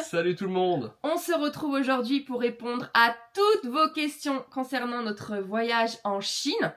Salut tout le monde. On se retrouve aujourd'hui pour répondre à toutes vos questions concernant notre voyage en Chine.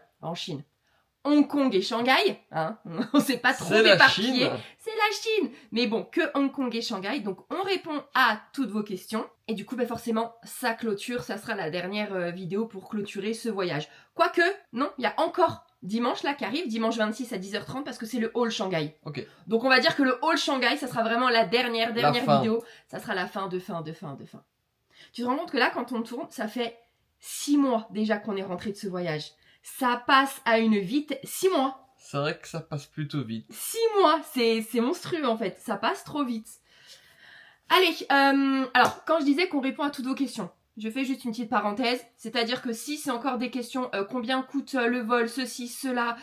Hong Kong et Shanghai, hein. On s'est pas trop éparpillé. C'est la Chine. Mais bon, que Hong Kong et Shanghai. Donc on répond à toutes vos questions. Et du coup, forcément, ça clôture. Ça sera la dernière vidéo pour clôturer ce voyage. Quoique, non, il y a encore dimanche là qui arrive, dimanche 26 à 10h30 parce que c'est le haul Shanghai. Ok. Donc on va dire que le haul Shanghai, ça sera vraiment la dernière vidéo. Ça sera la fin. Tu te rends compte que là, quand on tourne, ça fait 6 mois déjà qu'on est rentré de ce voyage. Ça passe à une vite. 6 mois. C'est vrai que ça passe plutôt vite. 6 mois, c'est monstrueux en fait. Ça passe trop vite. Allez, alors quand je disais qu'on répond à toutes vos questions, je fais juste une petite parenthèse. C'est-à-dire que si c'est encore des questions, combien coûte le vol, ceci, cela,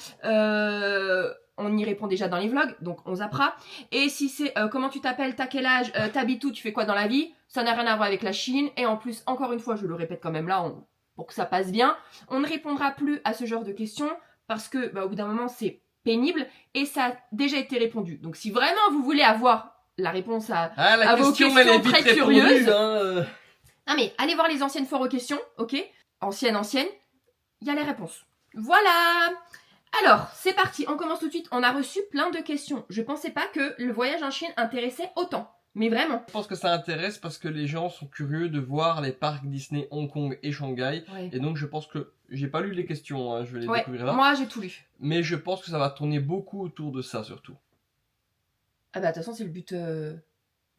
on y répond déjà dans les vlogs, donc on zappera. Et si c'est comment tu t'appelles, t'as quel âge, t'habites où, tu fais quoi dans la vie, ça n'a rien à voir avec la Chine. Et en plus, encore une fois, je le répète quand même là, pour que ça passe bien, on ne répondra plus à ce genre de questions parce que au bout d'un moment c'est pénible et ça a déjà été répondu. Donc si vraiment vous voulez avoir la réponse à vos questions très curieuses, non mais allez voir les anciennes foires aux questions, ok, anciennes, il y a les réponses. Voilà. Alors c'est parti, on commence tout de suite. On a reçu plein de questions. Je pensais pas que le voyage en Chine intéressait autant. Mais vraiment. Je pense que ça intéresse parce que les gens sont curieux de voir les parcs Disney Hong Kong et Shanghai. Ouais. Et donc je pense que, j'ai pas lu les questions, hein, je vais les découvrir là. Moi j'ai tout lu. Mais je pense que ça va tourner beaucoup autour de ça surtout. Ah bah de toute façon c'est le but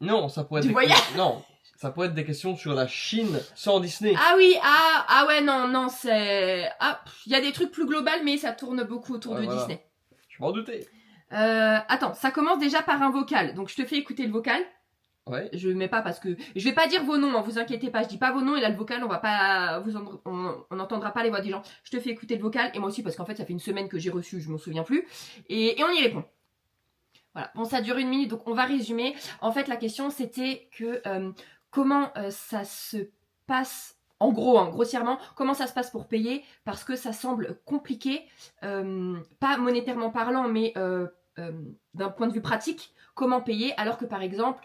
non, ça pourrait être du voyage. Non, ça pourrait être des questions sur la Chine sans Disney. Ah oui, ah ouais, non, c'est... Ah, il y a des trucs plus globaux mais ça tourne beaucoup autour de Disney. Je m'en doutais. Attends, ça commence déjà par un vocal, donc je te fais écouter le vocal. Ouais. Je mets pas parce que je vais pas dire vos noms, hein, vous inquiétez pas, je dis pas vos noms et là le vocal on va pas on n'entendra pas les voix des gens. Je te fais écouter le vocal et moi aussi parce qu'en fait ça fait une semaine que j'ai reçu, je m'en souviens plus et on y répond. Voilà, bon ça dure 1 minute donc on va résumer. En fait la question c'était que comment ça se passe en gros, hein, grossièrement, comment ça se passe pour payer parce que ça semble compliqué, pas monétairement parlant mais d'un point de vue pratique, comment payer alors que par exemple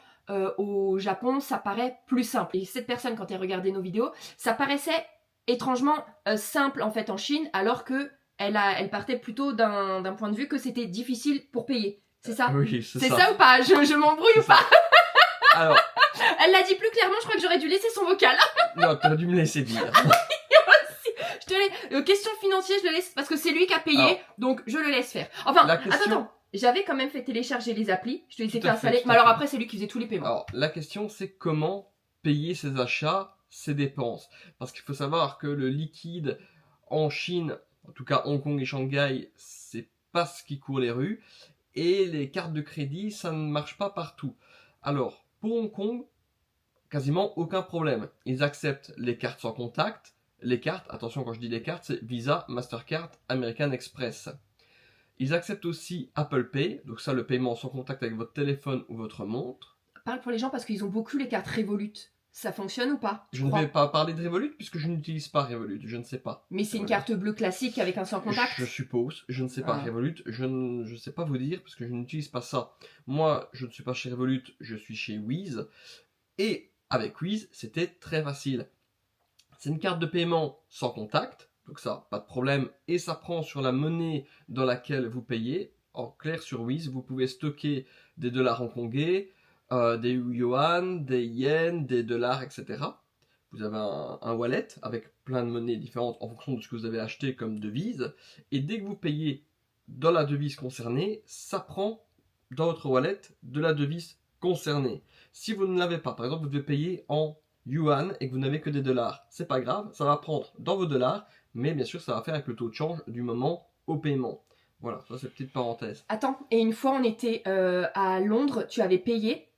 au Japon, ça paraît plus simple. Et cette personne, quand elle regardait nos vidéos, ça paraissait étrangement simple en fait en Chine, alors que elle partait plutôt d'un point de vue que c'était difficile pour payer. C'est ça? Oui, c'est ça. C'est ça ou pas? Je m'embrouille ou pas? Alors... Elle l'a dit plus clairement, je crois que j'aurais dû laisser son vocal. Non, t'aurais dû me laisser dire. Je te laisse. Question financière, je le laisse parce que c'est lui qui a payé, donc je le laisse faire. Enfin, attends. J'avais quand même fait télécharger les applis, je te les ai fait installer, mais alors après c'est lui qui faisait tous les paiements. Alors la question c'est comment payer ses achats, ses dépenses. Parce qu'il faut savoir que le liquide en Chine, en tout cas Hong Kong et Shanghai, c'est pas ce qui court les rues. Et les cartes de crédit, ça ne marche pas partout. Alors pour Hong Kong, quasiment aucun problème. Ils acceptent les cartes sans contact. Les cartes, attention quand je dis les cartes, c'est Visa, Mastercard, American Express. Ils acceptent aussi Apple Pay, donc ça le paiement sans contact avec votre téléphone ou votre montre. Parle pour les gens parce qu'ils ont beaucoup les cartes Revolut. Ça fonctionne ou pas? Je ne vais pas parler de Revolut puisque je n'utilise pas Revolut, je ne sais pas. Mais c'est une carte bleue classique avec un sans contact? Je suppose, je ne sais pas Revolut, je ne sais pas vous dire parce que je n'utilise pas ça. Moi, je ne suis pas chez Revolut, je suis chez Wiz. Et avec Wiz, c'était très facile. C'est une carte de paiement sans contact. Donc ça, pas de problème. Et ça prend sur la monnaie dans laquelle vous payez. En clair, sur Wiz, vous pouvez stocker des dollars hongkongais, des yuan, des yens, des dollars, etc. Vous avez un wallet avec plein de monnaies différentes en fonction de ce que vous avez acheté comme devise. Et dès que vous payez dans la devise concernée, ça prend dans votre wallet de la devise concernée. Si vous ne l'avez pas, par exemple, vous devez payer en yuan et que vous n'avez que des dollars, c'est pas grave, ça va prendre dans vos dollars. Mais bien sûr, ça va faire avec le taux de change du moment au paiement. Voilà, ça c'est une petite parenthèse. Attends, et une fois on était à Londres, tu avais payé,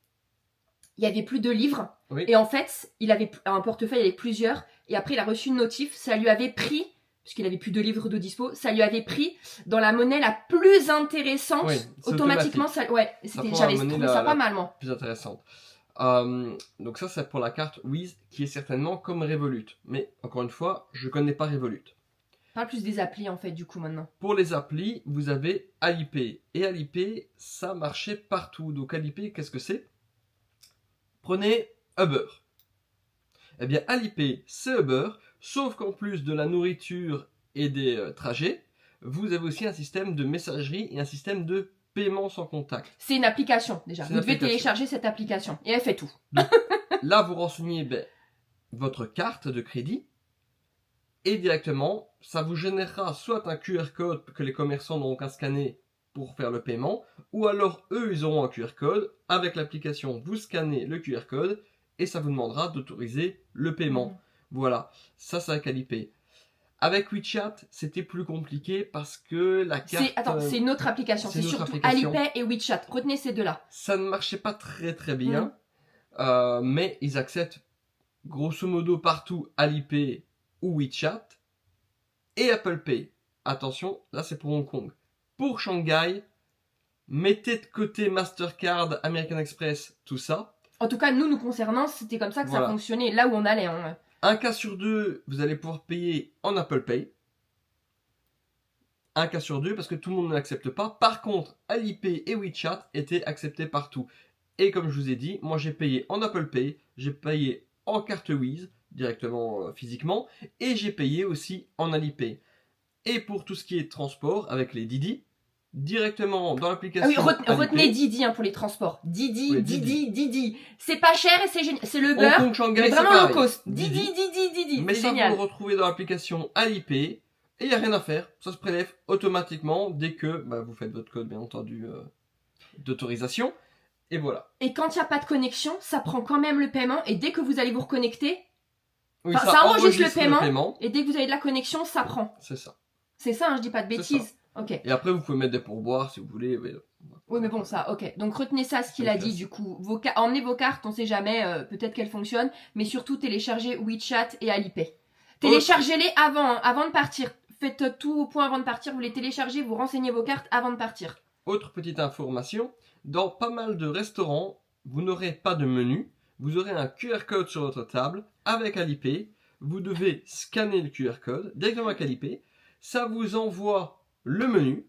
il y avait plus de livres. Oui. Et en fait, il avait un portefeuille avec plusieurs. Et après, il a reçu une notif, ça lui avait pris, puisqu'il avait plus de livres de dispo, ça lui avait pris dans la monnaie la plus intéressante. Oui, automatiquement, ça, ouais, j'avais trouvé ça pas mal, moi. Plus intéressante. Donc ça c'est pour la carte Wiz qui est certainement comme Revolut. Mais encore une fois, je connais pas Revolut. Parle plus des applis en fait du coup maintenant. Pour les applis, vous avez Alipay. Et Alipay, ça marchait partout. Donc Alipay, qu'est-ce que c'est? Prenez Uber. Eh bien, Alipay, c'est Uber, sauf qu'en plus de la nourriture et des trajets, vous avez aussi un système de messagerie et un système de paiement sans contact. C'est une application déjà. C'est Vous une devez application. télécharger cette application et elle fait tout. Là, vous renseignez votre carte de crédit et directement, ça vous générera soit un QR code que les commerçants n'auront qu'à scanner pour faire le paiement, ou alors eux, ils auront un QR code. Avec l'application, vous scannez le QR code et ça vous demandera d'autoriser le paiement. Voilà, ça c'est avec Alipay. Avec WeChat, c'était plus compliqué parce que la carte... C'est une autre application. C'est surtout application. Alipay et WeChat. Retenez ces deux-là. Ça ne marchait pas très bien, mais ils acceptent grosso modo partout Alipay ou WeChat et Apple Pay. Attention, là c'est pour Hong Kong. Pour Shanghai, mettez de côté Mastercard, American Express, tout ça. En tout cas, nous concernant, c'était comme ça que ça fonctionnait là où on allait. Un cas sur deux, vous allez pouvoir payer en Apple Pay. Un cas sur deux, parce que tout le monde ne l'accepte pas. Par contre, Alipay et WeChat étaient acceptés partout. Et comme je vous ai dit, moi j'ai payé en Apple Pay, j'ai payé en carte Wise, directement physiquement, et j'ai payé aussi en Alipay. Et pour tout ce qui est transport, avec les Didi, directement dans l'application. Ah oui, retenez Didi pour les transports. Didi. C'est pas cher et c'est génial. C'est le beurre, Hong Kong, Shanghai, mais vraiment low cost. Didi. Mais c'est ça, génial. vous le retrouvez dans l'application Alipay. Et il n'y a rien à faire. Ça se prélève automatiquement dès que vous faites votre code, bien entendu, d'autorisation. Et voilà. Et quand il n'y a pas de connexion, ça prend quand même le paiement. Et dès que vous allez vous reconnecter, oui, ça enregistre le paiement. Et dès que vous avez de la connexion, ça prend. C'est ça. C'est ça, je dis pas de bêtises. Ok. Et après, vous pouvez mettre des pourboires si vous voulez. Mais... Oui, mais bon, ça, ok. Donc retenez ça, ce qu'il a dit, du coup. Emmenez vos cartes, on sait jamais, peut-être qu'elles fonctionnent. Mais surtout, téléchargez WeChat et Alipay. Téléchargez-les avant de partir. Faites tout au point avant de partir. Vous les téléchargez, vous renseignez vos cartes avant de partir. Autre petite information. Dans pas mal de restaurants, vous n'aurez pas de menu. Vous aurez un QR code sur votre table avec Alipay. Vous devez scanner le QR code directement avec Alipay. Ça vous envoie le menu.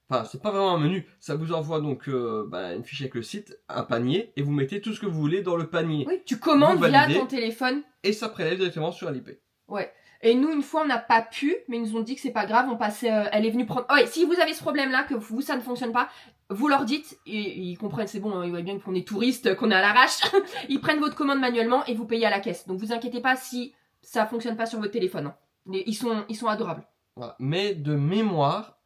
Enfin, c'est pas vraiment un menu. Ça vous envoie donc une fiche avec le site, un panier, et vous mettez tout ce que vous voulez dans le panier. Oui, tu commandes via ton téléphone. Et ça prélève directement sur Alipay. Ouais. Et nous, une fois, on n'a pas pu, mais ils nous ont dit que c'est pas grave. On passait, elle est venue prendre. Oh, et si vous avez ce problème-là, que vous, ça ne fonctionne pas, vous leur dites, et ils comprennent, c'est bon, ils voient bien qu'on est touristes, qu'on est à l'arrache. Ils prennent votre commande manuellement et vous payez à la caisse. Donc vous inquiétez pas si ça fonctionne pas sur votre téléphone. Ils sont adorables. Voilà. Mais de mémoire,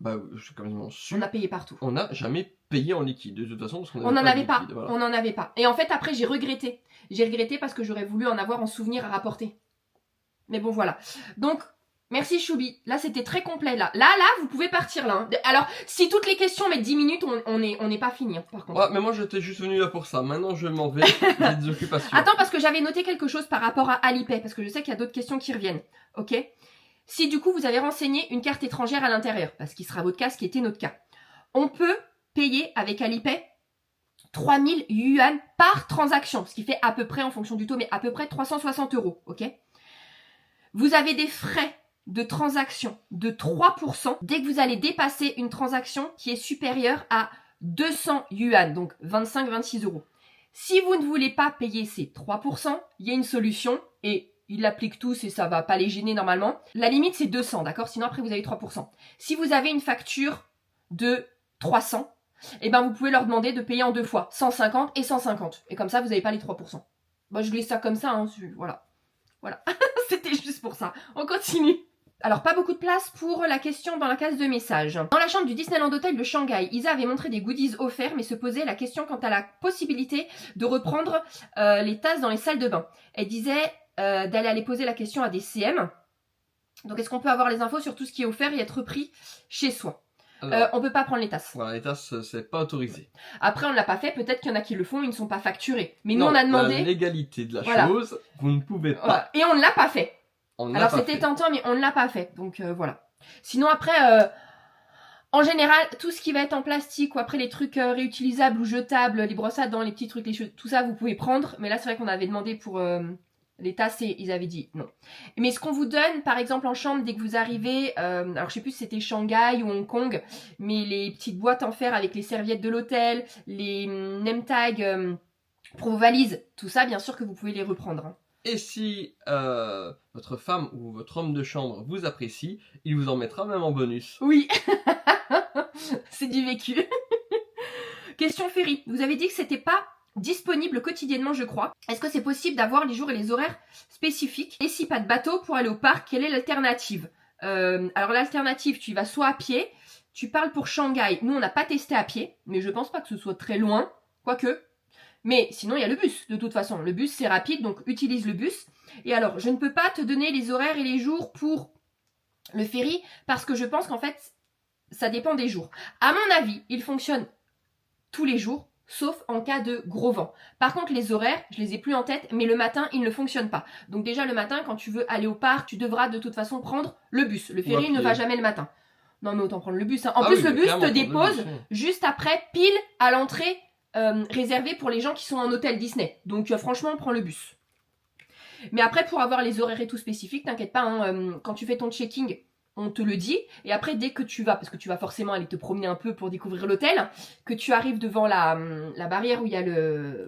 je suis quand même sûr. On a payé partout. On n'a jamais payé en liquide, de toute façon, parce qu'on n'en avait pas. Voilà. On n'en avait pas. Et en fait, après, j'ai regretté. J'ai regretté parce que j'aurais voulu en avoir en souvenir à rapporter. Mais bon, voilà. Donc, merci Choubi. Là, c'était très complet, là. Là, vous pouvez partir, là. Alors, si toutes les questions mettent 10 minutes, on n'est pas fini, par contre. Ouais, mais moi, j'étais juste venu là pour ça. Maintenant, je m'en vais. J'ai des occupations. Attends, parce que j'avais noté quelque chose par rapport à Alipay, parce que je sais qu'il y a d'autres questions qui reviennent. Ok ? Si, du coup, vous avez renseigné une carte étrangère à l'intérieur, parce qu'il sera votre cas, ce qui était notre cas, on peut payer avec Alipay 3000 yuan par transaction, ce qui fait à peu près, en fonction du taux, mais à peu près 360 €, ok ? Vous avez des frais de transaction de 3% dès que vous allez dépasser une transaction qui est supérieure à 200 yuan, donc 25-26 €. Si vous ne voulez pas payer ces 3%, il y a une solution et ils l'appliquent tous et ça va pas les gêner normalement. La limite c'est 200, d'accord ? Sinon après vous avez 3%. Si vous avez une facture de 300, vous pouvez leur demander de payer en deux fois, 150 et 150. Et comme ça vous n'avez pas les 3%. Moi je glisse ça comme ça, voilà. Voilà, c'était juste pour ça. On continue. Alors, pas beaucoup de place pour la question dans la case de messages. Dans la chambre du Disneyland Hotel de Shanghai, Isa avait montré des goodies offerts, mais se posait la question quant à la possibilité de reprendre les tasses dans les salles de bain. Elle disait d'aller aller poser la question à des CM. Donc, est-ce qu'on peut avoir les infos sur tout ce qui est offert et être pris chez soi ? Alors, on peut pas prendre les tasses. Voilà, les tasses, c'est pas autorisé. Après, on l'a pas fait. Peut-être qu'il y en a qui le font, ils ne sont pas facturés. Mais nous, on a demandé. La légalité de la chose, vous ne pouvez pas. Voilà. Et on ne l'a pas fait. Alors, c'était tentant, mais on ne l'a pas fait. Donc, voilà. Sinon, après, en général, tout ce qui va être en plastique ou après les trucs réutilisables ou jetables, les brosses à dents, les petits trucs, tout ça, vous pouvez prendre. Mais là, c'est vrai qu'on avait demandé pour les tasses et ils avaient dit non. Mais ce qu'on vous donne, par exemple, en chambre, dès que vous arrivez, alors je sais plus si c'était Shanghai ou Hong Kong, mais les petites boîtes en fer avec les serviettes de l'hôtel, les name tags Pour vos valises, tout ça, bien sûr que vous pouvez les reprendre. Hein. Et si votre femme ou votre homme de chambre vous apprécie, il vous en mettra même en bonus. Oui, c'est du vécu. Question ferry. Vous avez dit que c'était pas disponible quotidiennement, je crois. Est-ce que c'est possible d'avoir les jours et les horaires spécifiques? Et si pas de bateau pour aller au parc, quelle est l'alternative? Alors l'alternative, tu y vas soit à pied, tu parles pour Shanghai. Nous, on n'a pas testé à pied, mais je pense pas que ce soit très loin, quoique. Mais sinon, il y a le bus, de toute façon. Le bus, c'est rapide, donc utilise le bus. Et alors, je ne peux pas te donner les horaires et les jours pour le ferry, parce que je pense qu'en fait, ça dépend des jours. À mon avis, il fonctionne tous les jours, sauf en cas de gros vent. Par contre, les horaires, je les ai plus en tête, mais le matin, ils ne fonctionnent pas. Donc déjà, le matin, quand tu veux aller au parc, tu devras de toute façon prendre le bus. Le ferry ne va jamais le matin. Non, mais autant prendre le bus. Hein. En plus, le bus te dépose juste après, pile à l'entrée réservée pour les gens qui sont en hôtel Disney. Donc franchement, prends le bus. Mais après, pour avoir les horaires et tout spécifiques, t'inquiète pas, hein, quand tu fais ton checking, on te le dit. Et après, dès que tu vas, parce que tu vas forcément aller te promener un peu pour découvrir l'hôtel, que tu arrives devant la barrière où il y a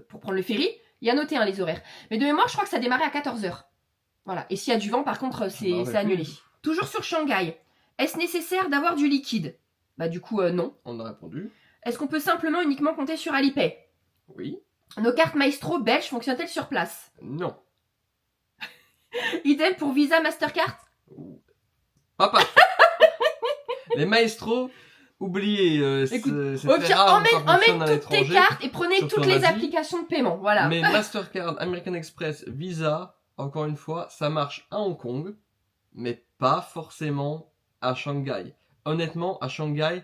pour prendre le ferry, il y a noté hein, les horaires. Mais de mémoire, je crois que ça démarrait à 14h. Voilà. Et s'il y a du vent, par contre, c'est annulé. Toujours sur Shanghai. Est-ce nécessaire d'avoir du liquide? Bah du coup, non. On a répondu. Est-ce qu'on peut simplement uniquement compter sur Alipay? Oui. Nos cartes Maestro belges fonctionnent-elles sur place? Non. Idem pour Visa, Mastercard? Papa. Les maestros, oubliez. Écoute, c'est très rare, emmène toutes tes cartes et prenez toutes les applications de paiement. Voilà. Mais Mastercard, American Express, Visa, encore une fois, ça marche à Hong Kong, mais pas forcément à Shanghai. Honnêtement, à Shanghai,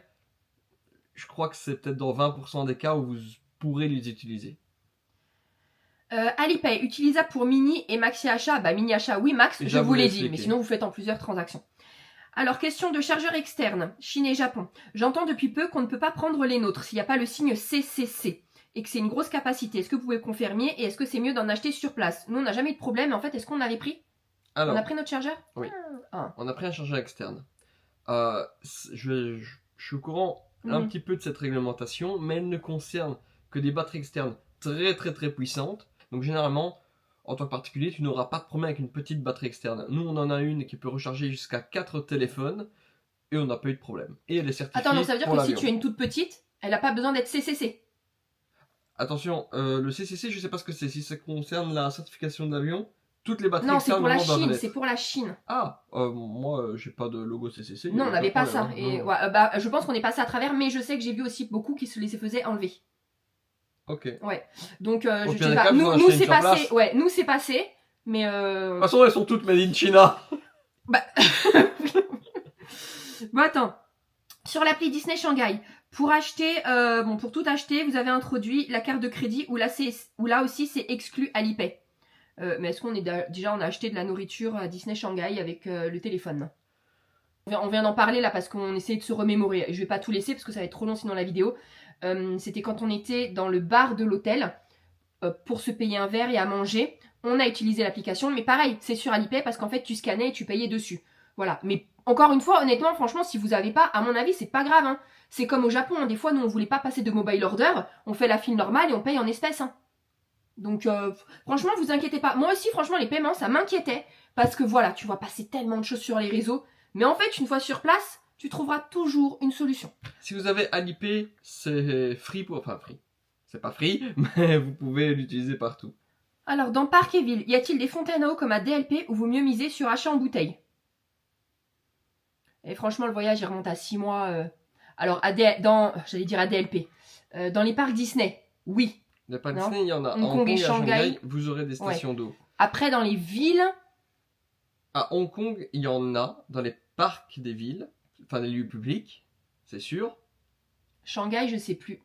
je crois que c'est peut-être dans 20% des cas où vous pourrez les utiliser. Alipay, utilisable pour mini et maxi achat. Bah mini achat, oui, max, je vous l'ai dit, mais sinon vous faites en plusieurs transactions. Alors, question de chargeur externe, Chine et Japon. J'entends depuis peu qu'on ne peut pas prendre les nôtres s'il n'y a pas le signe CCC et que c'est une grosse capacité. Est-ce que vous pouvez confirmer et est-ce que c'est mieux d'en acheter sur place? Nous, on n'a jamais eu de problème. En fait, est-ce qu'on avait pris? Alors, on a pris notre chargeur? Oui. On a pris un chargeur externe. Je suis au courant un petit peu de cette réglementation, mais elle ne concerne que des batteries externes très très très puissantes. Donc généralement, en tant que particulier, tu n'auras pas de problème avec une petite batterie externe. Nous, on en a une qui peut recharger jusqu'à 4 téléphones et on n'a pas eu de problème. Et elle est certifiée. Attends, donc ça veut dire que si tu es une toute petite, elle n'a pas besoin d'être CCC. Attention, le CCC, je ne sais pas ce que c'est. Si ça concerne la certification d'avion, toutes les batteries externes. Non, c'est pour la Chine. C'est pour la Chine. Ah, moi, j'ai pas de logo CCC. Non, on n'avait pas ça. Et je pense qu'on est passé à travers, mais je sais que j'ai vu aussi beaucoup qui se les faisaient enlever. Ok. Ouais. Donc, je sais pas. Nous c'est passé. Ouais, nous c'est passé. Mais de toute façon, elles sont toutes made in China. Bah. Bon, attends. Sur l'appli Disney Shanghai, pour acheter, pour tout acheter, vous avez introduit la carte de crédit où là aussi c'est exclu Alipay. Mais est-ce qu'on est déjà on a acheté de la nourriture à Disney Shanghai avec le téléphone? On vient d'en parler là parce qu'on essaie de se remémorer. Je vais pas tout laisser parce que ça va être trop long sinon la vidéo. C'était quand on était dans le bar de l'hôtel pour se payer un verre et à manger. On a utilisé l'application, mais pareil, c'est sur Alipay parce qu'en fait tu scannais et tu payais dessus. Voilà. Mais encore une fois, honnêtement, franchement, si vous avez pas, à mon avis, c'est pas grave. Hein. C'est comme au Japon. Hein. Des fois, nous on voulait pas passer de mobile order, on fait la file normale et on paye en espèces. Hein. Donc franchement, vous inquiétez pas. Moi aussi, franchement, les paiements, ça m'inquiétait parce que voilà, tu vois passer tellement de choses sur les réseaux. Mais en fait, une fois sur place, tu trouveras toujours une solution. Si vous avez Alipay, c'est free enfin free. C'est pas free, mais vous pouvez l'utiliser partout. Alors, dans Parc et Ville, y a-t-il des fontaines à eau comme à DLP ou vaut mieux miser sur achat en bouteille? Et franchement, le voyage, il remonte à 6 mois. Alors, j'allais dire à DLP. Dans les parcs Disney, oui. Les parcs Disney, il y en a. Hong Kong et Shanghai, vous aurez des stations d'eau. Après, dans les villes... À Hong Kong, il y en a dans les parcs des villes, enfin des lieux publics, c'est sûr. Shanghai, je sais plus.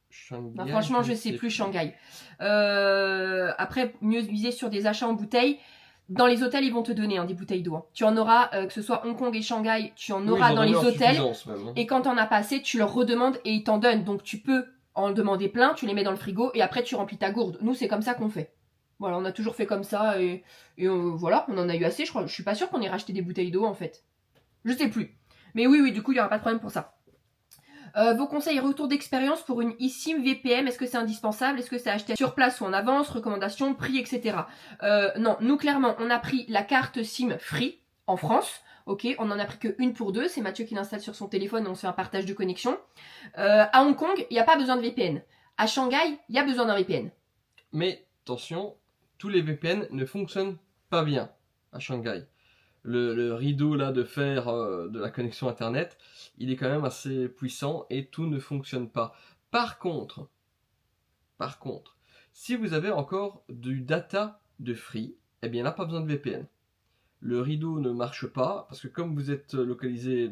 Shanghai, non, franchement, je sais plus Shanghai. Après, mieux viser sur des achats en bouteille. Dans les hôtels, ils vont te donner des bouteilles d'eau. Hein. Tu en auras, que ce soit Hong Kong et Shanghai, tu en auras dans les hôtels. Même, hein. Et quand t'en as pas assez, tu leur redemandes et ils t'en donnent. Donc tu peux en demander plein, tu les mets dans le frigo et après tu remplis ta gourde. Nous, c'est comme ça qu'on fait. Voilà, on a toujours fait comme ça et voilà, on en a eu assez. Je suis pas sûre qu'on ait racheté des bouteilles d'eau en fait. Je sais plus. Mais oui, du coup, il n'y aura pas de problème pour ça. Vos conseils et retours d'expérience pour une eSIM VPN, est-ce que c'est indispensable? Est-ce que c'est acheté sur place ou en avance? Recommandations, prix, etc. Non, nous clairement, on a pris la carte SIM Free en France. Ok, on en a pris que une pour deux. C'est Mathieu qui l'installe sur son téléphone et on se fait un partage de connexion. À Hong Kong, il n'y a pas besoin de VPN. À Shanghai, il y a besoin d'un VPN. Mais attention, tous les VPN ne fonctionnent pas bien à Shanghai. Le rideau là de fer de la connexion internet, il est quand même assez puissant et tout ne fonctionne pas. Par contre, si vous avez encore du data de free, eh bien là pas besoin de VPN. Le rideau ne marche pas parce que comme vous êtes localisé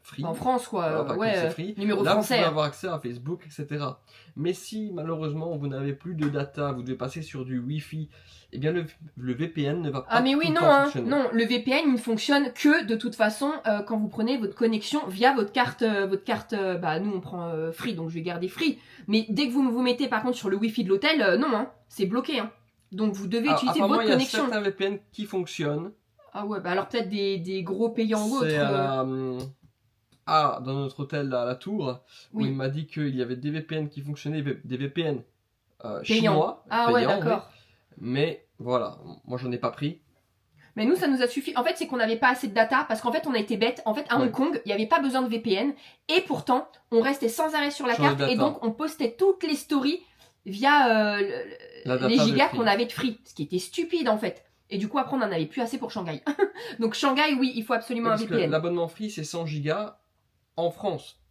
free, En France quoi, c'est free, numéro là français. vous pouvez avoir accès à Facebook, etc. Mais si malheureusement vous n'avez plus de data, vous devez passer sur du Wi-Fi, eh bien le VPN ne va pas mais oui, tout le non, temps fonctionner. non, le VPN il ne fonctionne que de toute façon quand vous prenez votre connexion via votre carte, nous on prend free, donc je vais garder free. Mais dès que vous vous mettez par contre sur le Wi-Fi de l'hôtel, non, c'est bloqué. Donc vous devez utiliser votre connexion. Il y a certains VPN qui fonctionnent. Ah ouais, alors peut-être des gros payants ou autres. C'est dans notre hôtel à la Tour, où il m'a dit qu'il y avait des VPN qui fonctionnaient, des VPN chinois. Ah ouais, d'accord. Oui. Mais voilà, moi j'en ai pas pris. Mais nous, ça nous a suffi. En fait, c'est qu'on n'avait pas assez de data parce qu'en fait, on a été bêtes. En fait, à Hong Kong, il n'y avait pas besoin de VPN. Et pourtant, on restait sans arrêt sur la carte. Et donc, on postait toutes les stories via les gigas qu'on avait de free. Ce qui était stupide, en fait. Et du coup, après, on n'en avait plus assez pour Shanghai. Donc, Shanghai, oui, il faut absolument un VPN. L'abonnement free, c'est 100 gigas en France.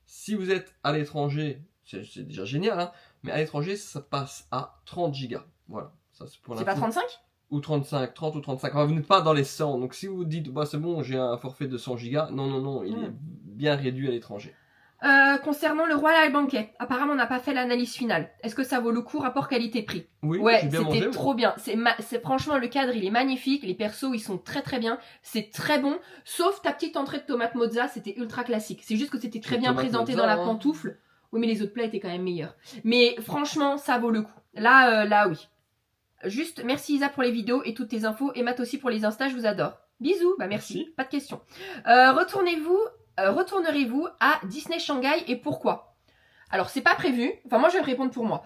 Si vous êtes à l'étranger, c'est déjà génial, hein, mais à l'étranger, ça passe à 30 gigas. Voilà. C'est pas 35 ? Ou 35, 30 ou 35. Enfin, vous n'êtes pas dans les 100. Donc si vous dites, c'est bon, j'ai un forfait de 100 gigas. Non, il est bien réduit à l'étranger. Concernant le Royal Banquet, apparemment on n'a pas fait l'analyse finale. Est-ce que ça vaut le coup rapport qualité-prix? Oui, ouais, c'était trop bien. C'est franchement le cadre il est magnifique, les persos ils sont très très bien, c'est très bon. Sauf ta petite entrée de tomate mozza, c'était ultra classique. C'est juste que c'était très bien présenté dans la pantoufle. Oui, mais les autres plats étaient quand même meilleurs. Mais franchement, ça vaut le coup. Là oui. Juste merci Isa pour les vidéos et toutes tes infos et Matt aussi pour les instas, je vous adore. Bisous, merci. Pas de questions. Retournerez-vous à Disney Shanghai et pourquoi? Alors c'est pas prévu, enfin moi je vais répondre pour moi.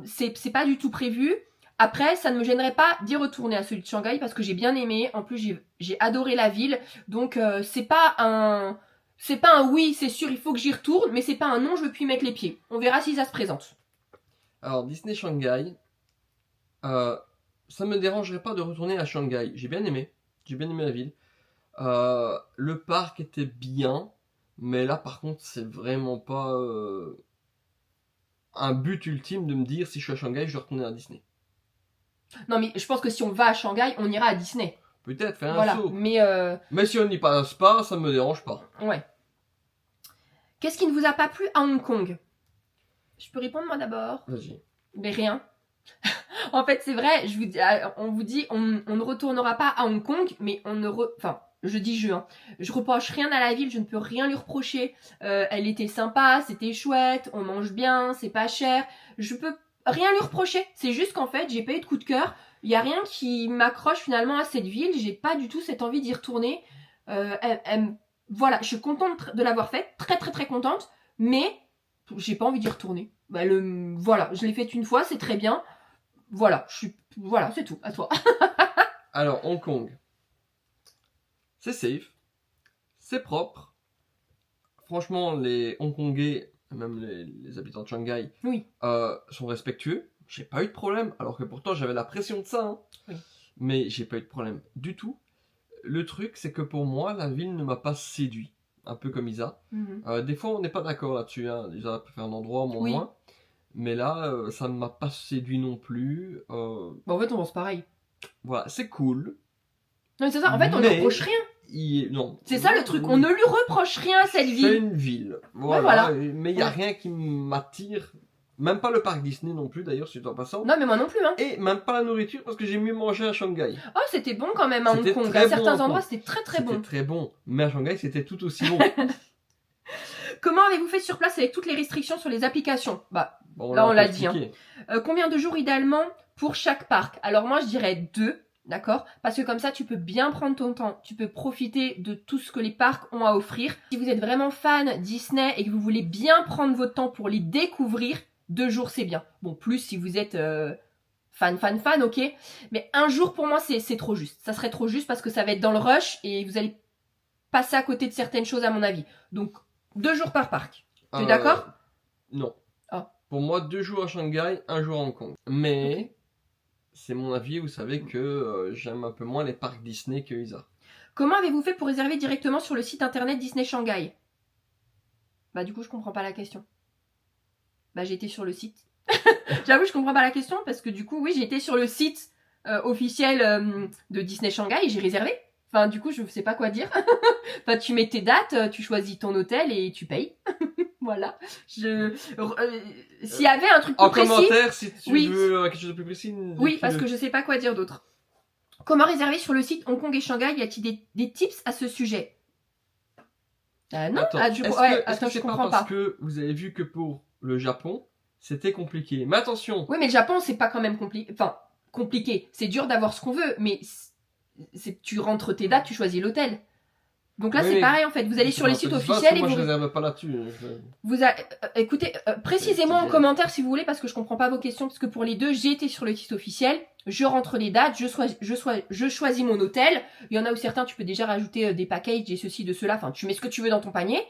C'est pas du tout prévu. Après ça ne me gênerait pas d'y retourner à celui de Shanghai parce que j'ai bien aimé. En plus j'ai adoré la ville. Donc c'est pas un oui c'est sûr il faut que j'y retourne, mais c'est pas un non je veux plus y mettre les pieds. On verra si ça se présente. Alors Disney Shanghai, ça me dérangerait pas de retourner à Shanghai. J'ai bien aimé la ville. Le parc était bien, mais là par contre c'est vraiment pas un but ultime de me dire si je suis à Shanghai je dois retourner à Disney. Non mais je pense que si on va à Shanghai on ira à Disney. Peut-être faire un saut. Mais si on n'y passe pas ça me dérange pas. Ouais. Qu'est-ce qui ne vous a pas plu à Hong Kong? Je peux répondre moi d'abord? Vas-y. Mais rien. En fait c'est vrai, on vous dit on ne retournera pas à Hong Kong, mais je reproche rien à la ville, je ne peux rien lui reprocher. Elle était sympa, c'était chouette, on mange bien, c'est pas cher. Je peux rien lui reprocher. C'est juste qu'en fait, j'ai pas eu de coup de cœur. Il y a rien qui m'accroche finalement à cette ville. J'ai pas du tout cette envie d'y retourner. Voilà, je suis contente de l'avoir faite, très très très contente, mais j'ai pas envie d'y retourner. Voilà, je l'ai faite une fois, c'est très bien. Voilà, c'est tout. À toi. Alors Hong Kong. C'est safe, c'est propre. Franchement, les Hongkongais, même les habitants de Shanghai, sont respectueux. J'ai pas eu de problème, alors que pourtant j'avais la pression de ça. Hein. Oui. Mais j'ai pas eu de problème du tout. Le truc, c'est que pour moi, la ville ne m'a pas séduit. Un peu comme Isa. Des fois, on n'est pas d'accord là-dessus. Hein. Isa préfère un endroit, moi moins. Mais là, ça ne m'a pas séduit non plus. En fait, on pense pareil. Voilà, c'est cool. Non, c'est ça. En fait, on ne reproche rien. Non. C'est ça le truc. On ne lui reproche rien à cette ville. C'est une ville. Voilà. Mais il n'y a rien qui m'attire. Même pas le parc Disney non plus, d'ailleurs, si tu en passant. Non, mais moi non plus. Hein. Et même pas la nourriture, parce que j'ai mieux mangé à Shanghai. Oh, c'était bon quand même à Hong Kong. À certains endroits, c'était très très bon. C'était très bon. Mais à Shanghai, c'était tout aussi bon. Comment avez-vous fait sur place avec toutes les restrictions sur les applications? Là, on l'a dit. Hein. Combien de jours idéalement pour chaque parc? Alors moi, je dirais 2. D'accord? Parce que comme ça, tu peux bien prendre ton temps. Tu peux profiter de tout ce que les parcs ont à offrir. Si vous êtes vraiment fan Disney et que vous voulez bien prendre votre temps pour les découvrir, 2 jours, c'est bien. Bon, plus si vous êtes fan, ok. Mais 1 jour, pour moi, c'est trop juste. Ça serait trop juste parce que ça va être dans le rush et vous allez passer à côté de certaines choses, à mon avis. Donc, 2 jours par parc. Tu es d'accord? Non. Ah. Pour moi, 2 jours à Shanghai, 1 jour à Hong Kong. Mais... Okay. C'est mon avis, vous savez que j'aime un peu moins les parcs Disney que Isa. Comment avez-vous fait pour réserver directement sur le site internet Disney Shanghai? Bah du coup je comprends pas la question. Bah j'ai été sur le site. J'avoue je comprends pas la question parce que du coup oui j'ai été sur le site officiel de Disney Shanghai et j'ai réservé. Enfin du coup je sais pas quoi dire. Enfin tu mets tes dates, tu choisis ton hôtel et tu payes. Voilà. S'il y avait un truc plus précis... En commentaire, si tu veux quelque chose de plus précis... Oui, parce que je sais pas quoi dire d'autre. Comment réserver sur le site Hong Kong et Shanghai? Y a-t-il des tips à ce sujet? Non, attends, je comprends pas. Parce que vous avez vu que pour le Japon, c'était compliqué. Mais attention. Oui, mais le Japon, c'est pas quand même compliqué. Enfin, compliqué. C'est dur d'avoir ce qu'on veut, mais tu rentres tes dates, tu choisis l'hôtel. Donc là, c'est pareil en fait. Vous allez sur les sites officiels et moi, je réserve pas là-dessus. Écoutez, précisez-moi en commentaire si vous voulez, parce que je comprends pas vos questions, parce que pour les deux, j'ai été sur le site officiel, je rentre les dates, je choisis mon hôtel. Il y en a où certains, tu peux déjà rajouter des packages et ceci, de cela. Enfin, tu mets ce que tu veux dans ton panier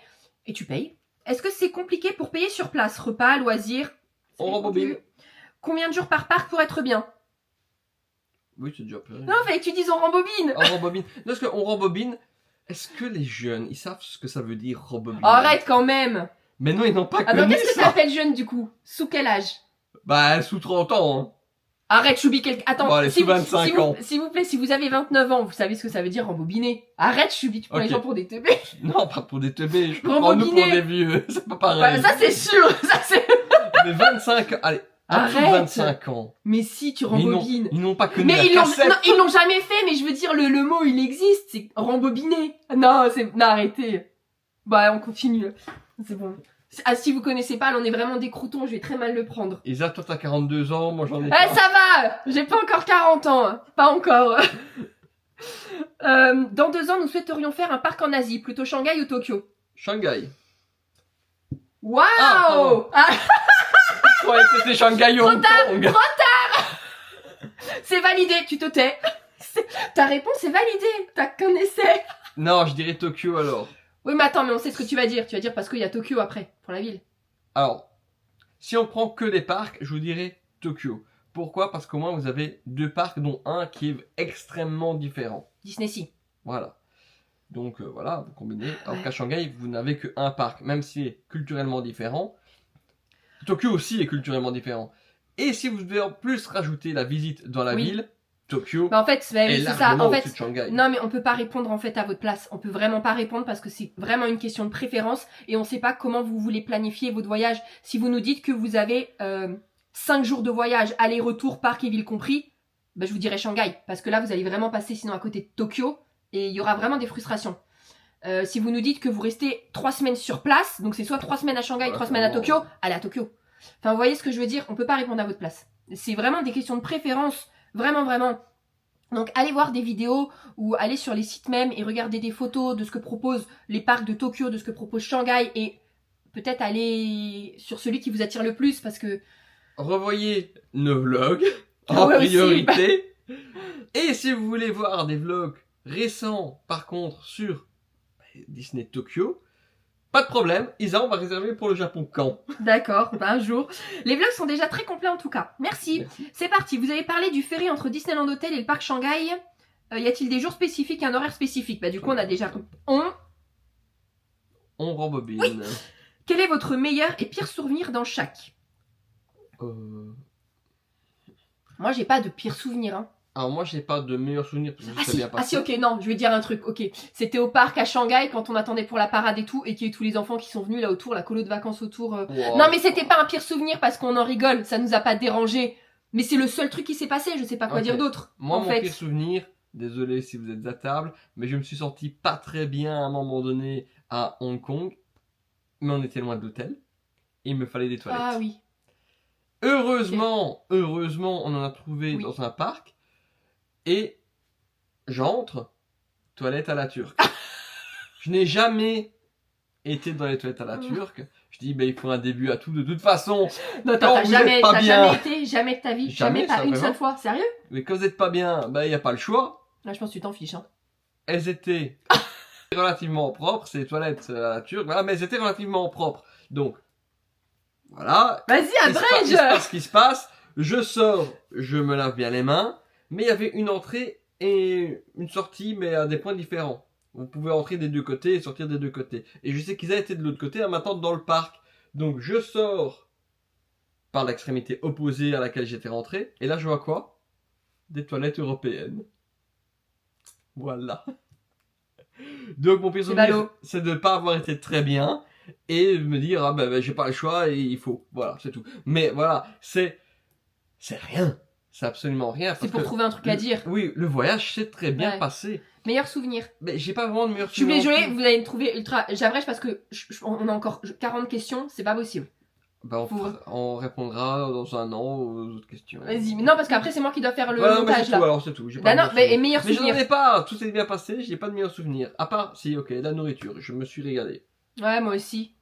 et tu payes. Est-ce que c'est compliqué pour payer sur place? Repas, loisirs? On rembobine. Combien de jours par parc pour être bien? Oui, c'est déjà payé. Non, fallait que tu dises on rembobine. On rembobine. Parce qu'on rembobine. Est-ce que les jeunes, ils savent ce que ça veut dire rembobiner? Arrête quand même. Mais non, ils n'ont pas connu donc qu'est-ce que ça. ça appelle jeune du coup? Sous quel âge? Bah, sous 30 ans. Hein. Arrête, Choubi, Attends, bon, allez, sous 25 ans. S'il vous plaît, si vous avez 29 ans, vous savez ce que ça veut dire rembobiner. Arrête, Choubi, tu prends les gens pour des teubés. Non, pas pour des teubés, je prends nous pour des vieux. C'est pas pareil. Ouais, ça c'est sûr, ça c'est... Mais 25 ans, allez. Arrête. 25 ans. Mais si, tu rembobines. Ils n'ont pas connu mais la cassette. Non, ils l'ont jamais fait, mais je veux dire, le mot, il existe. C'est rembobiner. Non, arrêtez. Bah, on continue. C'est bon. Ah, si vous connaissez pas, là, on est vraiment des croutons, je vais très mal le prendre. Isa, toi, t'as 42 ans, moi, j'en ai pas. Ça va. J'ai pas encore 40 ans. Hein. Pas encore. Dans 2 ans, nous souhaiterions faire un parc en Asie, plutôt Shanghai ou Tokyo? Shanghai. Waouh. Je croyais que c'était Shanghai ou Hong Kong. Trop tard. C'est validé, tu te tais. Ta réponse est validée, t'as qu'un essai. Non, je dirais Tokyo alors. Oui, mais attends, mais on sait ce que tu vas dire. Tu vas dire parce qu'il y a Tokyo après, pour la ville. Alors, si on prend que les parcs, je vous dirais Tokyo. Pourquoi? Parce qu'au moins vous avez 2 parcs, dont un qui est extrêmement différent. Disney Sea. Voilà. Donc voilà, vous combinez. Alors qu'à Shanghai, vous n'avez qu'un parc, même s'il est culturellement différent. Tokyo aussi est culturellement différent. Et si vous devez en plus rajouter la visite dans la ville, Tokyo bah en fait, c'est ça. En fait, de Shanghai. Non, mais on peut pas répondre en fait à votre place. On peut vraiment pas répondre parce que c'est vraiment une question de préférence et on sait pas comment vous voulez planifier votre voyage. Si vous nous dites que vous avez 5 jours de voyage, aller-retour, parc et ville compris, bah, je vous dirais Shanghai. Parce que là, vous allez vraiment passer sinon à côté de Tokyo et il y aura vraiment des frustrations. Si vous nous dites que vous restez 3 semaines sur place, donc c'est soit 3 semaines à Shanghai, 3 semaines à Tokyo, allez à Tokyo. Enfin, vous voyez ce que je veux dire? On peut pas répondre à votre place. C'est vraiment des questions de préférence. Vraiment, vraiment. Donc, allez voir des vidéos ou allez sur les sites même et regardez des photos de ce que proposent les parcs de Tokyo, de ce que propose Shanghai et peut-être aller sur celui qui vous attire le plus parce que... Revoyez nos vlogs en priorité. Et si vous voulez voir des vlogs récents, par contre, sur Disney Tokyo, pas de problème, Isa, on va réserver pour le Japon quand? D'accord, un jour. Les vlogs sont déjà très complets en tout cas. Merci. C'est parti, vous avez parlé du ferry entre Disneyland Hotel et le parc Shanghai. Y a-t-il des jours spécifiques et un horaire spécifique? Bah du coup on a déjà... On rembobine. Oui. Quel est votre meilleur et pire souvenir dans chaque? Moi j'ai pas de pire souvenir hein. Alors moi j'ai pas de meilleurs souvenirs parce que bien passé. Ah si ok non je vais dire un truc ok c'était au parc à Shanghai quand on attendait pour la parade et tout et qu'il y a eu tous les enfants qui sont venus là autour la colo de vacances autour wow. Non mais c'était pas un pire souvenir parce qu'on en rigole ça nous a pas dérangé mais c'est le seul truc qui s'est passé je sais pas quoi dire d'autre. Moi mon pire souvenir, désolé si vous êtes à table mais je me suis senti pas très bien à un moment donné à Hong Kong mais on était loin de l'hôtel et il me fallait des toilettes. Ah oui. Heureusement on en a trouvé dans un parc. Et j'entre, toilette à la turque. Je n'ai jamais été dans les toilettes à la turque. Je dis, il faut un début à tout, de toute façon. Non, Quand t'as vous jamais, êtes pas t'as bien. jamais été, jamais de ta vie, Jamais, jamais, pas ça, une vraiment. seule fois, sérieux? Mais quand vous n'êtes pas bien, il n'y a pas le choix. Là, je pense que tu t'en fiches, hein. Elles étaient relativement propres, ces toilettes à la turque, voilà, mais elles étaient relativement propres. Donc, voilà. Vas-y, Il se passe Adrège! ce qui se passe. Je sors, je me lave bien les mains, mais il y avait une entrée et une sortie, mais à des points différents. Vous pouvez entrer des deux côtés et sortir des deux côtés. Et je sais qu'ils avaient été de l'autre côté à m'attendre dans le parc. Donc je sors par l'extrémité opposée à laquelle j'étais rentré. Et là je vois quoi? Des toilettes européennes. Voilà. Donc mon pire souvenir, ballot. c'est de ne pas avoir été très bien. Et de me dire, ah ben j'ai pas le choix et il faut. Voilà, c'est tout. Mais voilà, c'est rien. C'est absolument rien. C'est pour trouver un truc à dire. Oui, le voyage s'est très bien Ouais. passé. Meilleur souvenir. Mais j'ai pas vraiment de meilleur Je suis souvenir. désolée, vous allez me trouver ultra. J'abrège parce que on a encore 40 questions, c'est pas possible. Bah, on répondra dans un an aux autres questions. Vas-y, mais non, parce qu'après, c'est moi qui dois faire le Ouais, non, mais montage c'est là. tout, alors c'est tout. J'ai Bah pas de non, meilleur mais souvenir. meilleur Mais je souvenir. n'en ai pas, tout s'est bien passé, j'ai pas de meilleur souvenir. À part, si, ok, la nourriture, je me suis régalé. Ouais, moi aussi.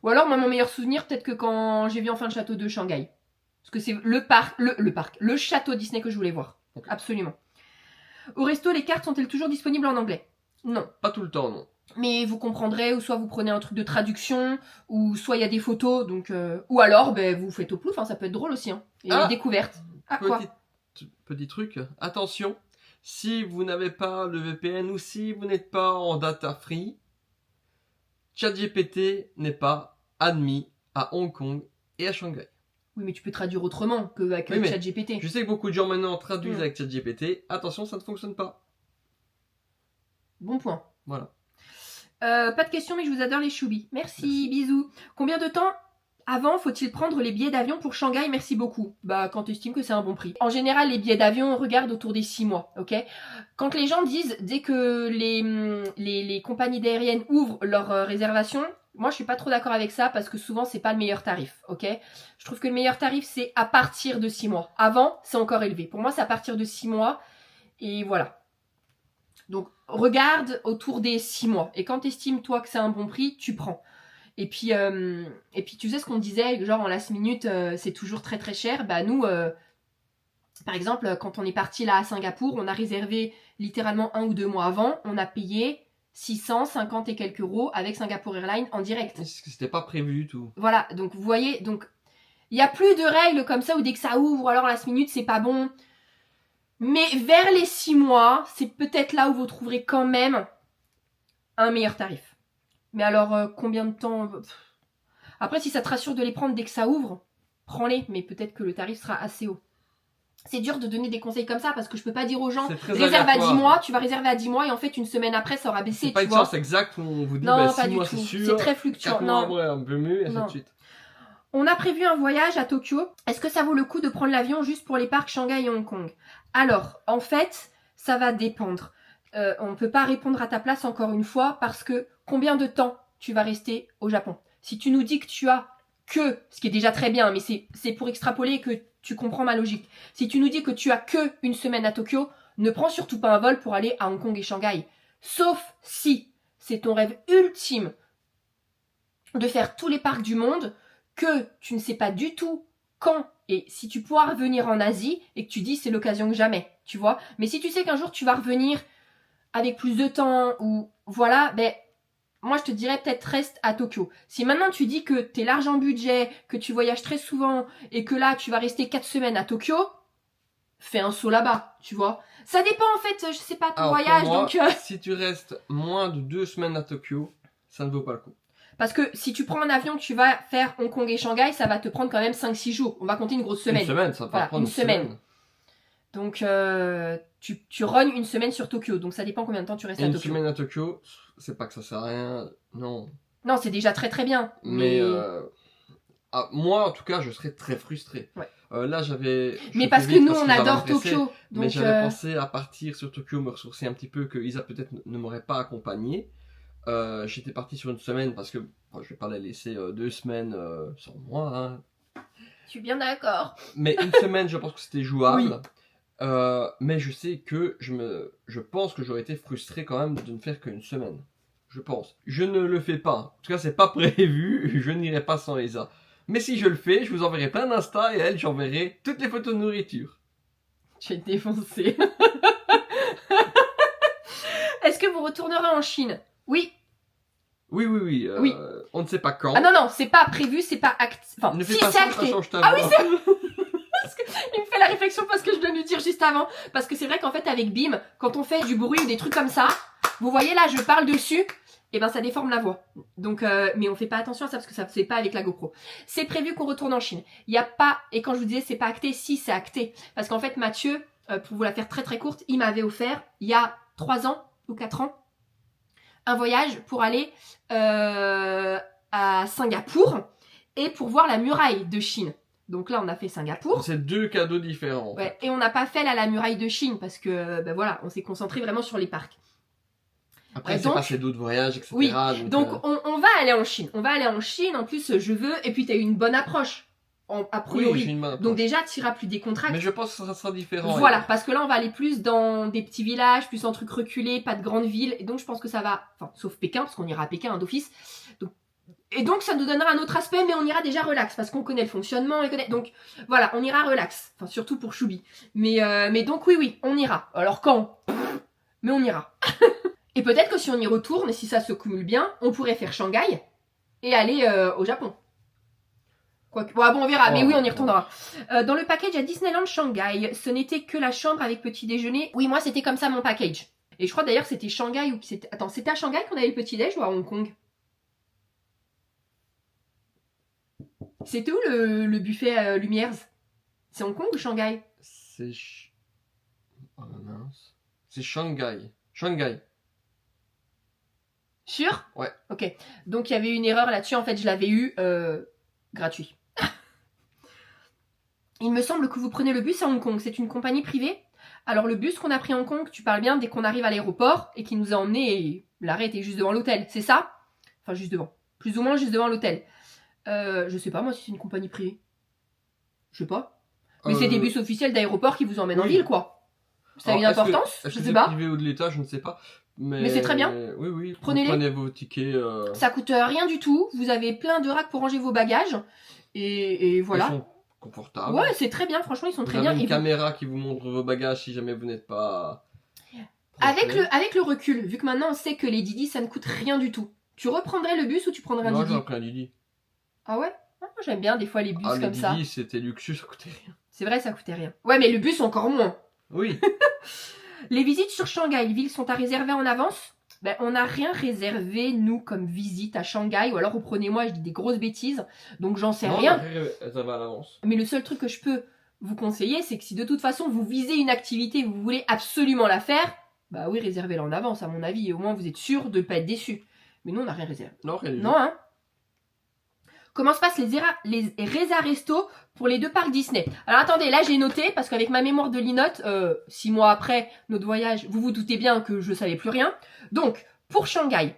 Ou alors, moi, mon meilleur souvenir, peut-être que quand j'ai vu enfin le château de Shanghai. Parce que c'est le château Disney que je voulais voir. Ok. Absolument. Au resto, les cartes sont-elles toujours disponibles en anglais? Non. Pas tout le temps, non. Mais vous comprendrez, ou soit vous prenez un truc de traduction, ou soit il y a des photos, donc ou alors vous faites au plouf, hein, ça peut être drôle aussi, hein. Et Ah découverte. Ah quoi? Petit truc, attention, si vous n'avez pas le VPN ou si vous n'êtes pas en data free, ChatGPT n'est pas admis à Hong Kong et à Shanghai. Oui, mais tu peux traduire autrement que avec Oui, mais ChatGPT. Je sais que beaucoup de gens maintenant traduisent avec ChatGPT. Attention, ça ne fonctionne pas. Bon point. Voilà. Pas de questions, mais je vous adore les choubis. Merci, bisous. Combien de temps avant faut-il prendre les billets d'avion pour Shanghai? Merci beaucoup. Bah, quand tu estimes que c'est un bon prix. En général, les billets d'avion, on regarde autour des 6 mois, ok? Quand les gens disent, dès que les compagnies aériennes ouvrent leurs réservations, moi, je suis pas trop d'accord avec ça parce que souvent, c'est pas le meilleur tarif, ok? Je trouve que le meilleur tarif, c'est à partir de 6 mois. Avant, c'est encore élevé. Pour moi, c'est à partir de 6 mois. Et voilà. Donc, regarde autour des 6 mois. Et quand tu estimes, toi, que c'est un bon prix, tu prends. Et puis tu sais ce qu'on disait, genre en last minute, c'est toujours très très cher. Bah nous, par exemple, quand on est parti là à Singapour, on a réservé littéralement 1 ou 2 mois avant. On a payé 650 et quelques euros avec Singapore Airlines en direct. C'était pas prévu du tout. Voilà, donc vous voyez, donc il n'y a plus de règles comme ça où dès que ça ouvre, alors last minute, c'est pas bon. Mais vers les 6 mois, c'est peut-être là où vous trouverez quand même un meilleur tarif. Mais alors, combien de temps? Après, si ça te rassure de les prendre dès que ça ouvre, prends-les, mais peut-être que le tarif sera assez haut. C'est dur de donner des conseils comme ça parce que je peux pas dire aux gens réserve à 10 mois, tu vas réserver à 10 mois et en fait une semaine après ça aura baissé. C'est pas une chance exacte où on vous dit non, bah, pas 6 du mois tout. c'est sûr. C'est très fluctuant. 4 mois après, un peu mieux et ainsi de suite. On a prévu un voyage à Tokyo. Est-ce que ça vaut le coup de prendre l'avion juste pour les parcs Shanghai et Hong Kong? Alors, en fait, ça va dépendre. On ne peut pas répondre à ta place encore une fois parce que combien de temps tu vas rester au Japon? Si tu nous dis que tu as que, ce qui est déjà très bien, mais c'est pour extrapoler que tu comprends ma logique. Si tu nous dis que tu as que une semaine à Tokyo, ne prends surtout pas un vol pour aller à Hong Kong et Shanghai. Sauf si c'est ton rêve ultime de faire tous les parcs du monde, que tu ne sais pas du tout quand et si tu pourras revenir en Asie et que tu dis c'est l'occasion que jamais, tu vois. Mais si tu sais qu'un jour tu vas revenir avec plus de temps ou voilà, ben moi je te dirais peut-être reste à Tokyo. Si maintenant tu dis que t'es large en budget, que tu voyages très souvent et que là tu vas rester 4 semaines à Tokyo, fais un saut là-bas, tu vois. Ça dépend en fait, je sais pas, ton voyage. Moi, donc si tu restes moins de 2 semaines à Tokyo, ça ne vaut pas le coup. Parce que si tu prends un avion que tu vas faire Hong Kong et Shanghai, ça va te prendre quand même 5-6 jours. On va compter une grosse semaine. Une semaine, ça va prendre une semaine. Donc, tu rognes une semaine sur Tokyo. Donc, ça dépend combien de temps tu restes à Tokyo. Une semaine à Tokyo, c'est pas que ça sert à rien. Non. Non, c'est déjà très très bien. Mais moi, en tout cas, je serais très frustré. Ouais. Là, j'avais... Mais parce que nous, on adore Tokyo. Mais j'avais pensé à partir sur Tokyo, me ressourcer un petit peu, que Isa peut-être ne m'aurait pas accompagné. J'étais parti sur une semaine parce que je vais pas la laisser 2 semaines sans moi. Hein. Je suis bien d'accord. Mais une semaine, je pense que c'était jouable. Oui. Mais je sais que je pense que j'aurais été frustré quand même de ne faire qu'une semaine. Je pense. Je ne le fais pas. En tout cas, c'est pas prévu. Je n'irai pas sans Elsa. Mais si je le fais, je vous enverrai plein d'Insta et à elle, j'enverrai toutes les photos de nourriture. Tu es défoncé. Est-ce que vous retournerez en Chine? Oui. Oui. Oui. On ne sait pas quand. Ah non, c'est pas prévu, c'est pas acté. Enfin, Ne fais si pas c'est ça, acté. ça change ta Ah voix. oui, c'est... Il me fait la réflexion parce que je dois lui dire juste avant. Parce que c'est vrai qu'en fait, avec Bim, quand on fait du bruit ou des trucs comme ça, vous voyez là, je parle dessus, et ben ça déforme la voix. Donc, mais on fait pas attention à ça parce que ça c'est pas avec la GoPro. C'est prévu qu'on retourne en Chine. Il y a pas, et quand je vous disais c'est pas acté, si c'est acté. Parce qu'en fait, Mathieu, pour vous la faire très très courte, il m'avait offert, il y a 3 ans ou 4 ans, un voyage pour aller à Singapour et pour voir la muraille de Chine. Donc là, on a fait Singapour. C'est 2 cadeaux différents. En fait. Ouais, et on n'a pas fait la muraille de Chine parce que ben voilà, on s'est concentré vraiment sur les parcs. Après, c'est passé d'autres voyages, etc. Oui, donc on va aller en Chine. On va aller en Chine, en plus, je veux. Et puis, tu as eu une bonne approche, a priori. Oui, j'ai une bonne approche. Donc déjà, tu iras plus décontracté. Mais je pense que ça sera différent. Voilà, parce que là, on va aller plus dans des petits villages, plus en trucs reculés, pas de grandes villes. Et donc, je pense que ça va... Enfin, sauf Pékin, parce qu'on ira à Pékin, d'office. Et donc, ça nous donnera un autre aspect, mais on ira déjà relax, parce qu'on connaît le fonctionnement, on connaît... Donc, voilà, on ira relax. Enfin, surtout pour Choubi. Mais donc, oui, on ira. Alors, quand? Mais on ira. Et peut-être que si on y retourne, et si ça se cumule bien, on pourrait faire Shanghai et aller au Japon. Quoique... Bon, on verra, mais oui, on y retournera. Dans le package à Disneyland Shanghai, ce n'était que la chambre avec petit déjeuner. Oui, moi, c'était comme ça mon package. Et je crois d'ailleurs que c'était Shanghai ou... Attends, c'était à Shanghai qu'on avait le petit déj ou à Hong Kong? C'était où le buffet Lumières? C'est Hong Kong ou Shanghai? C'est... Oh mince. C'est Shanghai. Shanghai. Sûr? Ouais. Ok. Donc il y avait une erreur là-dessus. En fait, je l'avais eu gratuit. Il me semble que vous prenez le bus à Hong Kong. C'est une compagnie privée. Alors le bus qu'on a pris à Hong Kong, tu parles bien dès qu'on arrive à l'aéroport et qui nous a emmenés. Et l'arrêt était juste devant l'hôtel. C'est ça? Enfin, juste devant. Plus ou moins juste devant l'hôtel. Je sais pas moi si c'est une compagnie privée. Je sais pas. Mais c'est des bus officiels d'aéroport qui vous emmènent en ville, quoi. Ça a une importance? Je sais sais pas. Privé ou de l'État, je ne sais pas. Mais c'est très bien. Oui. Prenez-les. Prenez vos tickets. Ça coûte rien du tout. Vous avez plein de racks pour ranger vos bagages. Et voilà. Ils sont confortables. Ouais, c'est très bien. Franchement, ils sont très bien. Vous avez une caméra qui vous montre vos bagages si jamais vous n'êtes pas... Avec le recul, vu que maintenant on sait que les Didi, ça ne coûte rien du tout. Tu reprendrais le bus ou tu prendrais un Didi? Non, j'aurais pris un Didi. Ah ouais? J'aime bien des fois les bus comme ça. Les Didi, c'était luxueux, ça coûtait rien. C'est vrai, ça coûtait rien. Ouais, mais le bus encore moins. Oui. Les visites sur Shanghai, les villes sont à réserver en avance. Ben, on n'a rien réservé, nous, comme visite à Shanghai. Ou alors, reprenez-moi, je dis des grosses bêtises. Donc, j'en sais rien. Ça va à l'avance. Mais le seul truc que je peux vous conseiller, c'est que si de toute façon, vous visez une activité et vous voulez absolument la faire, bah oui, réservez-la en avance, à mon avis. Et au moins, vous êtes sûr de ne pas être déçu. Mais nous, on n'a rien réservé. Non, rien du tout. Non, hein? Comment se passent les Reza Resto pour les 2 parcs Disney? Alors attendez, là j'ai noté, parce qu'avec ma mémoire de linotte, 6 mois après notre voyage, vous vous doutez bien que je savais plus rien. Donc, pour Shanghai,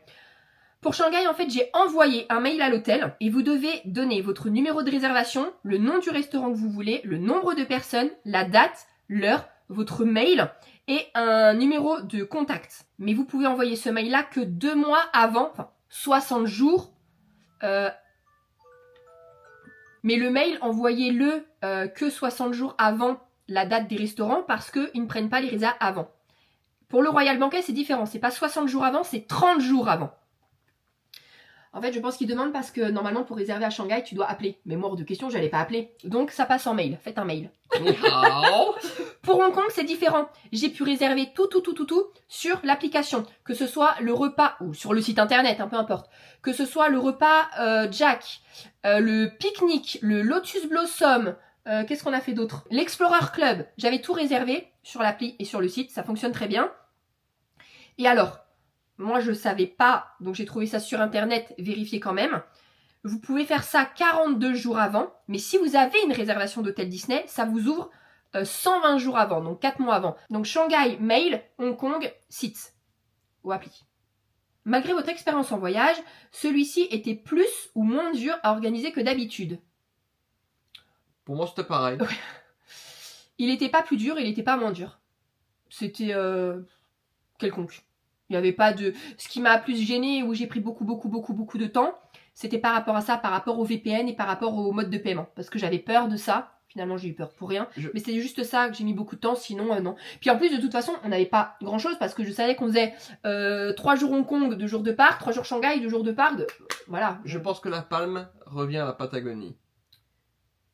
en fait, j'ai envoyé un mail à l'hôtel et vous devez donner votre numéro de réservation, le nom du restaurant que vous voulez, le nombre de personnes, la date, l'heure, votre mail et un numéro de contact. Mais vous pouvez envoyer ce mail-là que 2 mois avant, enfin 60 jours. Mais le mail, envoyez-le que 60 jours avant la date des restaurants parce qu'ils ne prennent pas les résas avant. Pour le Royal Banquet, c'est différent. C'est pas 60 jours avant, c'est 30 jours avant. En fait, je pense qu'ils demandent parce que normalement, pour réserver à Shanghai, tu dois appeler. Mais moi, hors de question, je n'allais pas appeler. Donc, ça passe en mail. Faites un mail. Pour Hong Kong, c'est différent. J'ai pu réserver tout sur l'application. Que ce soit le repas, ou sur le site internet, peu importe. Que ce soit le repas Jack, le pique-nique, le Lotus Blossom, qu'est-ce qu'on a fait d'autre? L'Explorer Club. J'avais tout réservé sur l'appli et sur le site. Ça fonctionne très bien. Et alors, moi, je ne savais pas, donc j'ai trouvé ça sur internet, vérifiez quand même. Vous pouvez faire ça 42 jours avant, mais si vous avez une réservation d'hôtel Disney, ça vous ouvre 120 jours avant, donc 4 mois avant. Donc Shanghai, mail, Hong Kong, site ou appli. Malgré votre expérience en voyage, celui-ci était plus ou moins dur à organiser que d'habitude. Pour moi, c'était pareil. Il était pas plus dur, il était pas moins dur. C'était quelconque. Il n'y avait pas de... Ce qui m'a plus gêné, où j'ai pris beaucoup de temps, c'était par rapport à ça, par rapport au VPN et par rapport au mode de paiement. Parce que j'avais peur de ça. Finalement, j'ai eu peur pour rien. Mais c'est juste ça que j'ai mis beaucoup de temps, sinon, non. Puis en plus, de toute façon, on n'avait pas grand-chose parce que je savais qu'on faisait 3 jours Hong Kong, 2 jours de parc, 3 jours Shanghai, 2 jours de parc. Voilà. Je pense que la palme revient à la Patagonie.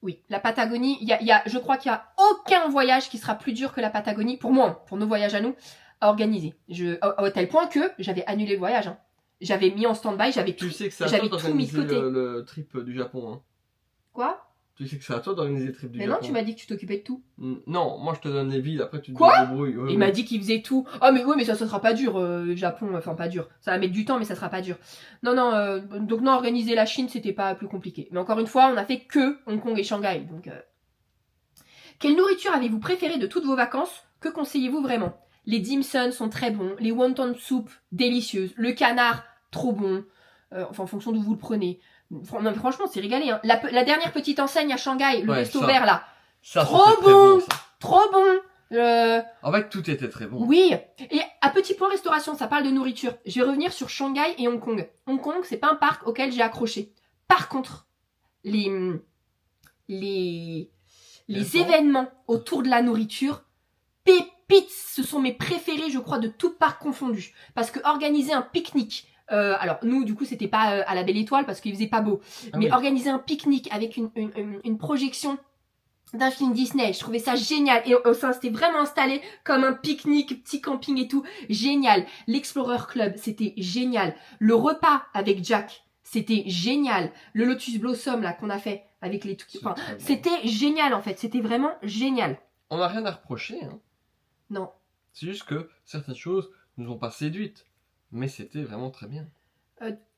Oui, la Patagonie, je crois qu'il n'y a aucun voyage qui sera plus dur que la Patagonie, pour moi, pour nos voyages à nous, à organiser. À tel point que j'avais annulé le voyage. Hein. J'avais mis en stand-by, j'avais tout mis de côté. Le trip du Japon. Hein. Quoi? Tu sais que c'est à toi d'organiser le trip du Japon. Mais non, tu m'as dit que tu t'occupais de tout. Non, moi je te donne les villes, après tu te débrouilles. Il m'a dit qu'il faisait tout. Oh mais oui, mais ça sera pas dur, le Japon, enfin pas dur. Ça va mettre du temps, mais ça sera pas dur. Non, donc non, organiser la Chine, c'était pas plus compliqué. Mais encore une fois, on a fait que Hong Kong et Shanghai. Donc, Quelle nourriture avez-vous préférée de toutes vos vacances? Que conseillez-vous vraiment? Les dim sum sont très bons, les wonton soup, délicieuses, le canard, trop bon. Enfin, en fonction d'où vous le prenez. Non, franchement, c'est régalé. Hein. La dernière petite enseigne à Shanghai, le resto vert là. Ça, trop bon, trop bon. En fait, tout était très bon. Oui. Et à petit point restauration, ça parle de nourriture. Je vais revenir sur Shanghai et Hong Kong. Hong Kong, c'est pas un parc auquel j'ai accroché. Par contre, les événements autour de la nourriture, pépites, ce sont mes préférés, je crois, de tout parc confondu. Parce que organiser un pique-nique. Alors nous du coup c'était pas à la Belle Étoile parce qu'il faisait pas beau, mais organiser un pique-nique avec une projection d'un film Disney, je trouvais ça génial et on s'était vraiment installé comme un pique-nique, petit camping et tout, génial. L'Explorer Club, c'était génial. Le repas avec Jack, c'était génial. Le Lotus Blossom là qu'on a fait avec les trucs, enfin, c'était génial en fait, c'était vraiment génial. On n'a rien à reprocher. Hein. Non. C'est juste que certaines choses nous ont pas séduites. Mais c'était vraiment très bien.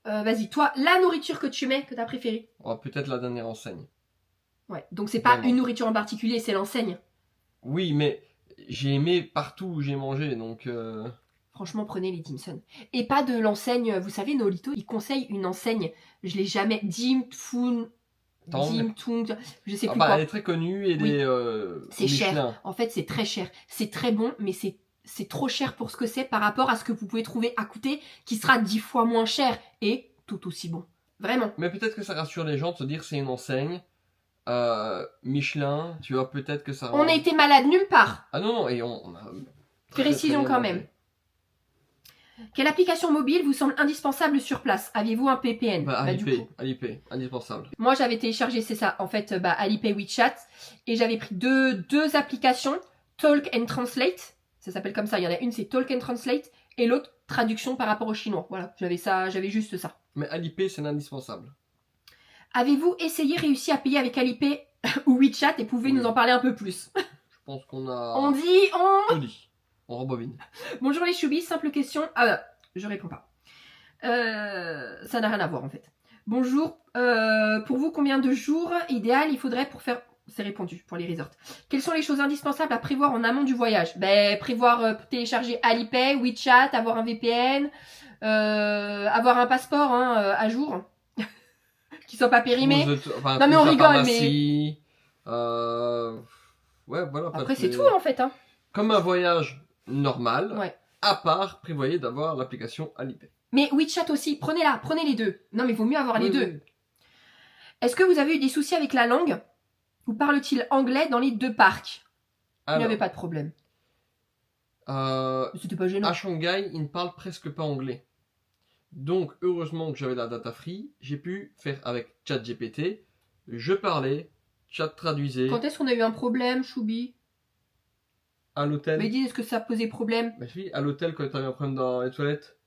Vas-y, toi, la nourriture que tu mets, que t'as préférée? Oh, peut-être la dernière enseigne. Ouais, donc c'est pas une nourriture en particulier, c'est l'enseigne. Oui, mais j'ai aimé partout où j'ai mangé, donc... Franchement, prenez les dim sum. Et pas de l'enseigne, vous savez, Nolito, ils conseillent une enseigne, je l'ai jamais... Dim Tung, je sais plus quoi. Elle est très connue et c'est cher. En fait, c'est très cher. C'est très bon, mais c'est trop cher pour ce que c'est par rapport à ce que vous pouvez trouver à côté, qui sera 10 fois moins cher et tout aussi bon. Vraiment. Mais peut-être que ça rassure les gens de se dire c'est une enseigne. Michelin, tu vois, peut-être que ça... On a été malade nulle part. Ah non, et on a... Précision quand même. Quelle application mobile vous semble indispensable sur place? Aviez-vous un VPN? Alipay, indispensable. Moi j'avais téléchargé, c'est ça, en fait, Alipay WeChat, et j'avais pris deux applications, Talk and Translate, ça s'appelle comme ça, il y en a une c'est Talk and Translate, et l'autre traduction par rapport au chinois. Voilà, j'avais juste ça. Mais Alipay c'est l'indispensable. Avez-vous réussi à payer avec Alipay ou WeChat et pouvez nous en parler un peu plus? Je pense qu'on a... On dit. On rebobine. Bonjour les choubis, simple question. Ah, je réponds pas. Ça n'a rien à voir en fait. Bonjour, pour vous, combien de jours idéal il faudrait pour faire... C'est répondu pour les resorts. Quelles sont les choses indispensables à prévoir en amont du voyage? Prévoir, télécharger Alipay, WeChat, avoir un VPN, avoir un passeport à jour, qui soit pas périmé. Non mais on rigole, mais... Ouais, voilà. Après c'est tout en fait. Hein. Comme un voyage normal, ouais. À part, prévoyez d'avoir l'application Alipay. Mais WeChat aussi, prenez-la, prenez les deux. Non mais il vaut mieux avoir les deux. Oui. Est-ce que vous avez eu des soucis avec la langue? Ou parle-t-il anglais dans les deux parcs? Il n'y avait pas de problème. C'était pas gênant. À Shanghai, ils ne parlent presque pas anglais. Donc, heureusement que j'avais la data free, j'ai pu faire avec ChatGPT. Je parlais, Chat traduisait. Quand est-ce qu'on a eu un problème, Choubi? À l'hôtel. Mais dis, est-ce que ça posait problème? Bah oui, à l'hôtel, quand t'avais un problème dans les toilettes,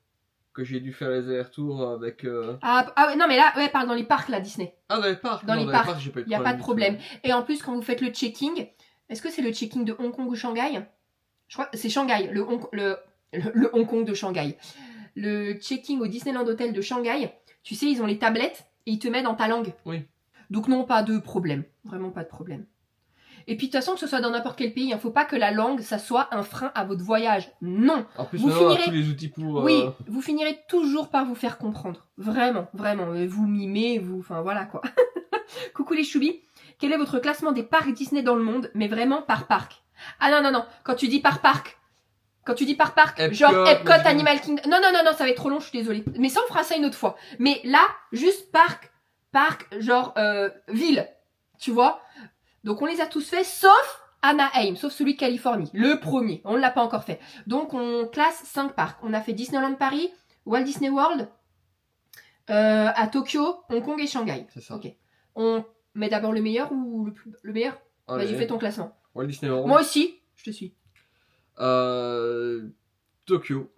que j'ai dû faire les allers-retours avec... non mais là, ouais, parle dans les parcs là, Disney. Ah, dans les parcs? Dans les parcs, j'ai pas eu de problème. Il n'y a pas de problème. Et en plus, quand vous faites le checking, est-ce que c'est le checking de Hong Kong ou Shanghai? Je crois que c'est Shanghai, le Hong Kong de Shanghai. Le checking au Disneyland Hotel de Shanghai, tu sais, ils ont les tablettes et ils te mettent dans ta langue. Oui. Donc non, pas de problème. Vraiment pas de problème. Et puis de toute façon, que ce soit dans n'importe quel pays, il ne faut pas que la langue, ça soit un frein à votre voyage. Non. En plus, vous finirez... tous les outils pour... Oui, vous finirez toujours par vous faire comprendre. Vraiment, vraiment. Vous mimez, vous... Enfin, voilà, quoi. Coucou les choubis. Quel est votre classement des parcs Disney dans le monde, mais vraiment par parc? Ah non, non, non. Quand tu dis par parc, Epcot, genre Epcot, Magic- Animal Kingdom. Non, non, non, non, ça va être trop long, je suis désolée. Mais ça, on fera ça une autre fois. Mais là, juste parc, genre ville. Tu vois? Donc on les a tous faits, sauf Anaheim, sauf celui de Californie. Le premier. On ne l'a pas encore fait. Donc on classe 5 parcs. On a fait Disneyland Paris, Walt Disney World, à Tokyo, Hong Kong et Shanghai. C'est ça. Ok. On met d'abord le meilleur ou le meilleur? Allez. Vas-y, fais ton classement. Walt Disney World. Moi aussi, je te suis. Tokyo.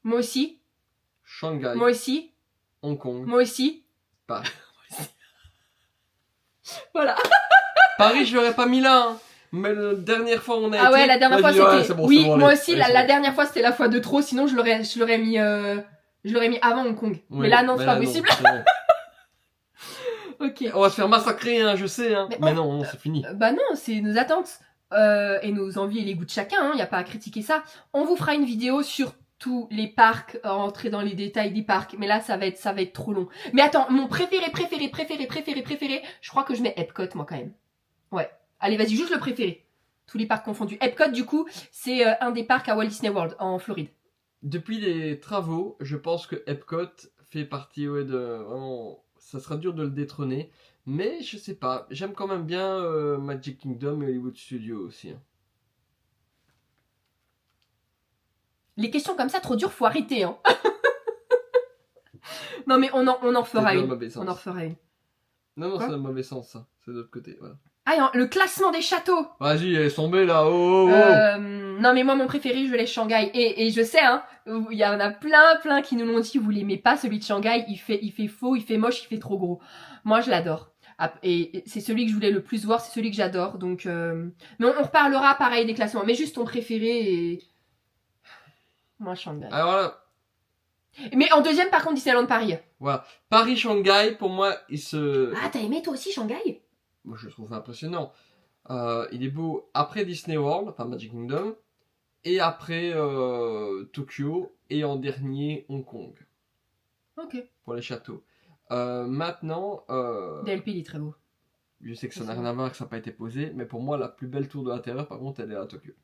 Moi aussi, Shanghai. moi aussi, Hong Kong. moi aussi. Paris. Voilà. Paris, je l'aurais pas mis là. Hein. Mais la dernière fois, on a Ah été... ouais, la dernière fois Vas-y, ouais, c'était. c'est bon, Oui, c'est bon, moi allez. aussi, Allez, la c'est bon. dernière fois c'était la fois de trop, sinon je l'aurais mis. Je l'aurais mis avant Hong Kong. Oui, mais là, non, mais c'est là, pas possible. c'est bon. Ok. On va se faire massacrer, hein, je sais. Hein. Mais non, non, c'est fini. Bah non, c'est nos attentes et nos envies et les goûts de chacun, il n'y a pas à critiquer ça. On vous fera une vidéo sur tous les parcs, rentrer dans les détails des parcs, mais là ça va être trop long. Mais attends, mon préféré, je crois que je mets Epcot moi quand même. Ouais, allez vas-y, juste le préféré. Tous les parcs confondus. Epcot du coup, c'est un des parcs à Walt Disney World en Floride. Depuis les travaux, je pense que Epcot fait partie de... Vraiment, ça sera dur de le détrôner. Mais je sais pas, j'aime quand même bien Magic Kingdom et Hollywood Studios aussi. Hein. Les questions comme ça trop dures, faut arrêter hein. Non mais on en C'est fera dans le une. mauvais sens. On en refera une. Non, non, Quoi c'est dans le mauvais sens, ça. C'est de l'autre côté, voilà. Ah, et le classement des châteaux. Vas-y, elle est tombée là, oh, oh, oh. Non mais moi mon préféré je laisse Shanghai et je sais hein, il y en a plein qui nous l'ont dit, vous l'aimez pas celui de Shanghai, il fait faux, il fait moche, il fait trop gros. Moi je l'adore. Et c'est celui que je voulais le plus voir, c'est celui que j'adore. Donc mais on reparlera pareil des classements, mais juste ton préféré et moi Shanghai. Alors là, Mais en deuxième par contre Disneyland Paris. voilà. Paris-Shanghai, pour moi, il se... Ah t'as aimé toi aussi Shanghai? Moi, je le trouve impressionnant. Il est beau après Disney World, enfin Magic Kingdom, et après Tokyo, et en dernier Hong Kong, Ok. pour les châteaux. Maintenant, DLP il est très beau. je sais que ça n'a rien à voir, que ça n'a pas été posé, mais pour moi, la plus belle tour de l'intérieur, par contre, elle est à Tokyo.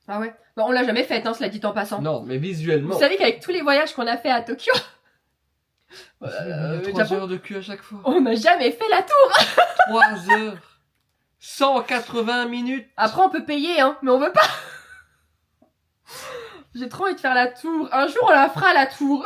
Ah ouais. Bah, on l'a jamais faite hein, cela dit en passant. Non, mais visuellement... Vous savez qu'avec tous les voyages qu'on a fait à Tokyo, 3 Japon, heures de queue à chaque fois. on n'a jamais fait la tour. 3 heures 180 minutes. Après, on peut payer, hein, mais on veut pas. J'ai trop envie de faire la tour. Un jour, on la fera, la tour.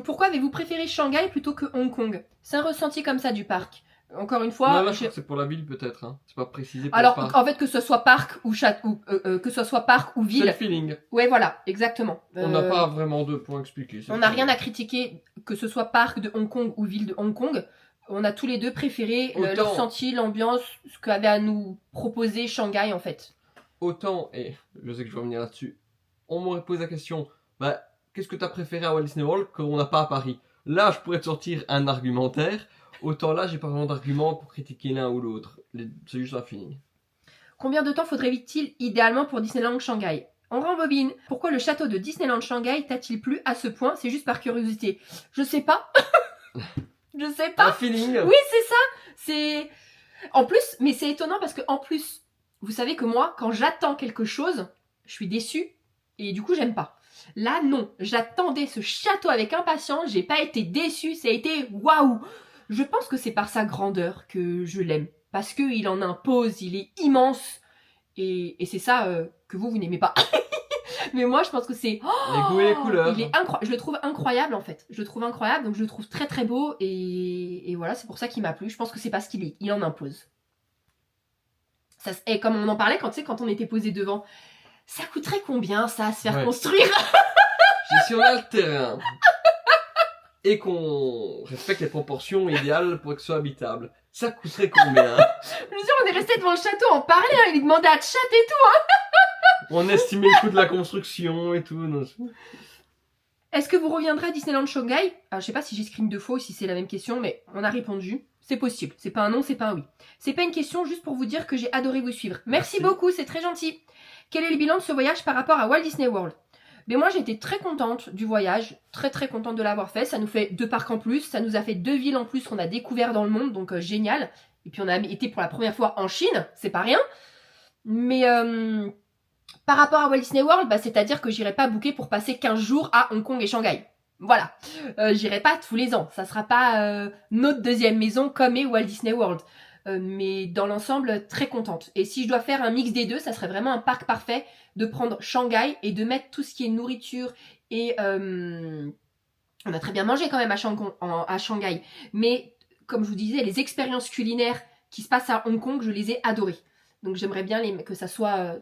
Pourquoi avez-vous préféré Shanghai plutôt que Hong Kong? C'est un ressenti comme ça du parc. Encore une fois. Non, là, je crois que c'est pour la ville, peut-être. Hein. C'est pas précisé pour Alors, le parc. en fait, que ce soit parc ou que ce soit parc ou C'est le ville. feeling. Ouais, voilà, exactement. On n'a pas vraiment de points expliqués. On n'a rien à critiquer, que ce soit parc de Hong Kong ou ville de Hong Kong. On a tous les deux préféré le Autant- ressenti, l'ambiance, ce qu'avait à nous proposer Shanghai en fait. Autant, et je sais que je vais revenir là-dessus, on m'aurait posé la question, bah, qu'est-ce que tu as préféré à Walt Disney World qu'on n'a pas à Paris? Là, je pourrais te sortir un argumentaire. Autant là, j'ai pas vraiment d'argument pour critiquer l'un ou l'autre. C'est juste un feeling. Combien de temps faudrait-il idéalement pour Disneyland Shanghai? On rembobine. Pourquoi le château de Disneyland Shanghai t'a-t-il plu à ce point? C'est juste par curiosité. Je sais pas. Je sais pas. Un feeling. Oui, c'est ça. C'est en plus, mais c'est étonnant parce que en plus, vous savez que moi, quand j'attends quelque chose, je suis déçue et du coup, j'aime pas. Là, non. J'attendais ce château avec impatience. J'ai pas été déçue. Ça a été waouh. Je pense que c'est par sa grandeur que je l'aime. Parce qu'il en impose, il est immense. Et c'est ça que vous n'aimez pas. Mais moi, je pense que c'est... Les goûts et les couleurs. Il est je le trouve incroyable, en fait. Je le trouve incroyable, donc je le trouve très très beau. Et voilà, c'est pour ça qu'il m'a plu. Je pense que c'est parce il en impose. Ça, et comme on en parlait quand on était posé devant, ça coûterait combien, ça, à se faire construire? Si on a le terrain et qu'on respecte les proportions idéales pour que ce soit habitable, ça coûterait combien? Je veux dire, on est resté devant le château, on parlait, hein, il demandait à chat et tout. On estimait le coût de la construction et tout. Non. Est-ce que vous reviendrez à Disneyland Shanghai? Alors, je sais pas si j'ai screen deux fois ou si c'est la même question, mais on a répondu. C'est possible. C'est pas un non, c'est pas un oui. C'est pas une question, juste pour vous dire que j'ai adoré vous suivre. Merci beaucoup, c'est très gentil. Quel est le bilan de ce voyage par rapport à Walt Disney World? Mais moi j'étais très contente du voyage, très contente de l'avoir fait. Ça nous fait 2 parcs en plus, ça nous a fait 2 villes en plus qu'on a découvert dans le monde, donc génial. Et puis on a été pour la première fois en Chine, c'est pas rien. Mais par rapport à Walt Disney World, bah, c'est-à-dire que j'irai pas booker pour passer 15 jours à Hong Kong et Shanghai. Voilà. J'irai pas tous les ans. Ça sera pas notre deuxième maison comme est Walt Disney World. Mais dans l'ensemble, très contente. Et si je dois faire un mix des deux, ça serait vraiment un parc parfait de prendre Shanghai et de mettre tout ce qui est nourriture et... on a très bien mangé quand même à Shanghai. Mais comme je vous disais, les expériences culinaires qui se passent à Hong Kong, je les ai adorées. Donc j'aimerais bien que ça soit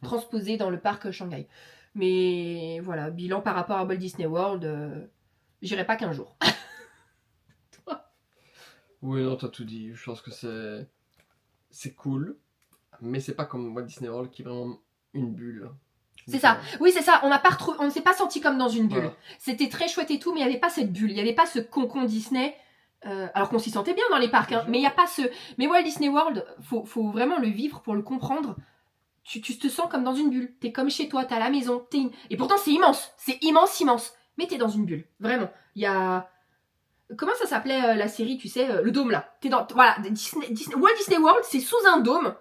transposé dans le parc Shanghai. Mais voilà, bilan par rapport à Walt Disney World, j'irai pas qu'un jour. Oui, non, t'as tout dit. Je pense que c'est cool, mais c'est pas comme Walt Disney World qui est vraiment une bulle. C'est ça. Oui, c'est ça. On ne s'est pas senti comme dans une bulle. Voilà. C'était très chouette et tout, mais il n'y avait pas cette bulle. Il n'y avait pas ce concon Disney. Alors qu'on s'y sentait bien dans les parcs, hein, mais il n'y a pas ce. Mais Walt Disney World, faut vraiment le vivre pour le comprendre. Tu te sens comme dans une bulle. T'es comme chez toi, t'as la maison. Et pourtant, c'est immense. C'est immense. Mais t'es dans une bulle. Vraiment. Il y a. Comment ça s'appelait la série, tu sais, le dôme là. Voilà, Walt Disney World, c'est sous un dôme.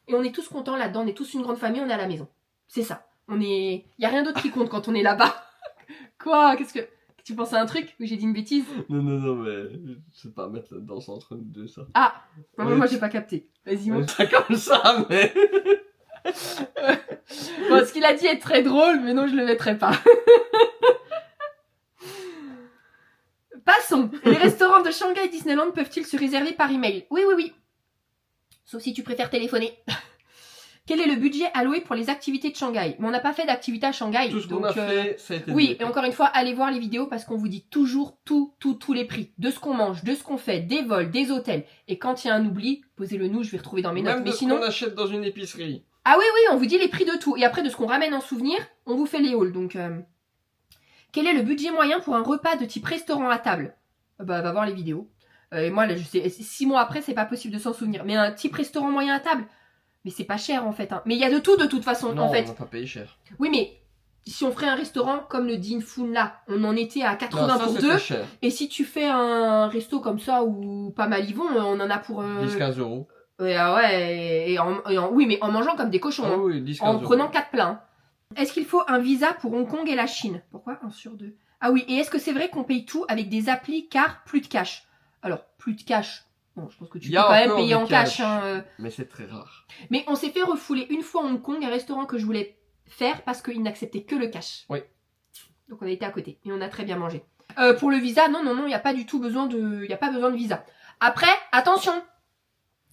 Et on est tous contents là-dedans. On est tous une grande famille, on est à la maison. C'est ça. Il y a rien d'autre qui compte quand on est là-bas. Quoi? Qu'est-ce que. Tu penses à un truc où j'ai dit une bêtise? Non, mais je sais pas mettre la danse entre nous deux, ça. Ah, Ouais, moi j'ai pas capté. Vas-y, montre. C'est comme ça, mais. Bon, ce qu'il a dit est très drôle, mais non, je le mettrai pas. Passons. Les restaurants de Shanghai Disneyland peuvent-ils se réserver par email? Oui. Sauf si tu préfères téléphoner. Quel est le budget alloué pour les activités de Shanghai? Mais on n'a pas fait d'activité à Shanghai. Tout ce qu'on a fait, ça a été oui, et encore une fois, allez voir les vidéos parce qu'on vous dit toujours tous les prix. De ce qu'on mange, de ce qu'on fait, des vols, des hôtels. Et quand il y a un oubli, posez-le nous, je vais retrouver dans mes notes. Même Mais de sinon, ce qu'on achète dans une épicerie. ah oui, on vous dit les prix de tout. Et après, de ce qu'on ramène en souvenir, on vous fait les hauls. Donc, quel est le budget moyen pour un repas de type restaurant à table? Bah, va voir les vidéos. Et moi, là, je sais, 6 mois après, c'est pas possible de s'en souvenir. Mais un type restaurant moyen à table, mais c'est pas cher en fait. Hein. Mais il y a de tout de toute façon Non, en fait. on n'a pas payé cher. Oui, mais si on ferait un restaurant comme le Din Fun là, on en était à 80 Non, ça, pour c'était 2. cher. Et si tu fais un resto comme ça ou pas mal ils vont, on en a pour 10-15 euros. Oui, mais en mangeant comme des cochons. Ah Hein. oui, 10-15 En euros. prenant 4 plats. Hein. Est-ce qu'il faut un visa pour Hong Kong et la Chine? Pourquoi 1 sur 2? Ah oui, et est-ce que c'est vrai qu'on paye tout avec des applis car plus de cash? Alors, plus de cash. Bon, je pense que tu peux quand même payer en cash. Hein, Mais c'est très rare. Mais on s'est fait refouler une fois à Hong Kong, un restaurant que je voulais faire parce qu'il n'acceptait que le cash. Oui. Donc on a été à côté et on a très bien mangé. Pour le visa, non, il n'y a pas du tout besoin de visa. Après, attention.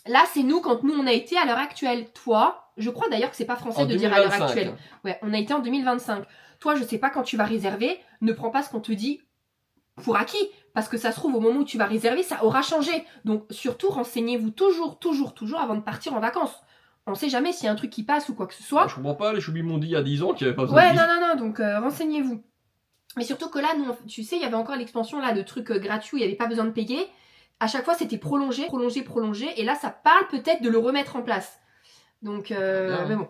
Là, c'est nous quand nous on a été à l'heure actuelle. Toi, je crois d'ailleurs que c'est pas français de dire à l'heure actuelle. Ouais, on a été en 2025. Toi, je sais pas quand tu vas réserver, ne prends pas ce qu'on te dit pour acquis. Parce que ça se trouve, au moment où tu vas réserver, ça aura changé. Donc, surtout, renseignez-vous toujours avant de partir en vacances. On sait jamais s'il y a un truc qui passe ou quoi que ce soit. Je comprends pas, les choubis m'ont dit il y a 10 ans qu'il n'y avait pas besoin de visa. Non, donc renseignez-vous. Mais surtout que là, nous, tu sais, il y avait encore l'expansion là de trucs gratuits où il n'y avait pas besoin de payer. À chaque fois, c'était prolongé. Et là, ça parle peut-être de le remettre en place. Donc, mais bon.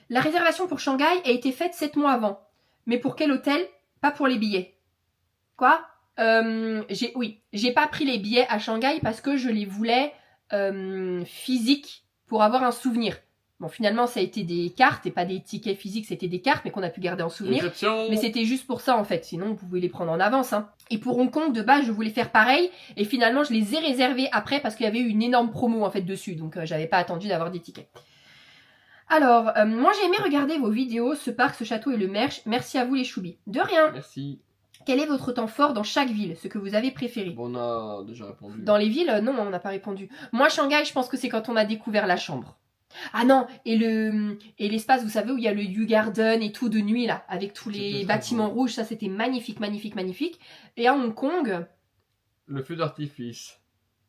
La réservation pour Shanghai a été faite 7 mois avant. Mais pour quel hôtel? Pas pour les billets. Quoi? J'ai pas pris les billets à Shanghai parce que je les voulais physiques pour avoir un souvenir. Bon, finalement, ça a été des cartes et pas des tickets physiques, c'était des cartes, mais qu'on a pu garder en souvenir. Mais c'était juste pour ça, en fait. Sinon, vous pouvez les prendre en avance. Hein. Et pour Hong Kong, de base, je voulais faire pareil. Et finalement, je les ai réservés après parce qu'il y avait eu une énorme promo, en fait, dessus. Donc, j'avais pas attendu d'avoir des tickets. Alors, moi, j'ai aimé regarder vos vidéos, ce parc, ce château et le merch. Merci à vous, les choubis. De rien. Merci. Quel est votre temps fort dans chaque ville, ce que vous avez préféré? Bon, on a déjà répondu. Dans les villes, non, on n'a pas répondu. Moi, Shanghai, je pense que c'est quand on a découvert la chambre. Ah non, et l'espace, vous savez, où il y a le Yu Garden et tout de nuit, là, avec tous les bâtiments rouges, ça c'était magnifique. Et à Hong Kong... Le feu d'artifice.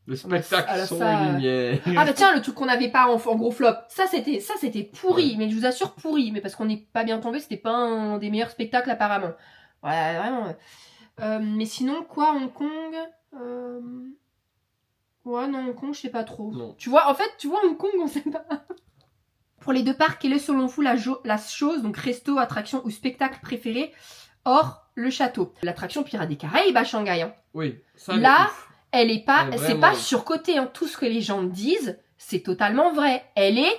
Le spectacle, son et lumière. Ah bah tiens, le truc qu'on n'avait pas en gros flop, ça c'était pourri, ouais. Mais je vous assure pourri, mais parce qu'on n'est pas bien tombé, c'était pas un des meilleurs spectacles apparemment. Ouais, vraiment. Mais sinon, quoi, Hong Kong Ouais, non, Hong Kong, je sais pas trop. Non. Tu vois, Hong Kong, on sait pas. Pour les deux parcs, quelle est selon vous la chose, donc resto, attraction ou spectacle préféré, hors le château? L'attraction Pirates des Caraïbes à Shanghai. Hein. Oui, ça Là, ouf. elle est pas, Ouais, c'est vraiment. pas surcoté. Hein. Tout ce que les gens disent, c'est totalement vrai. Elle est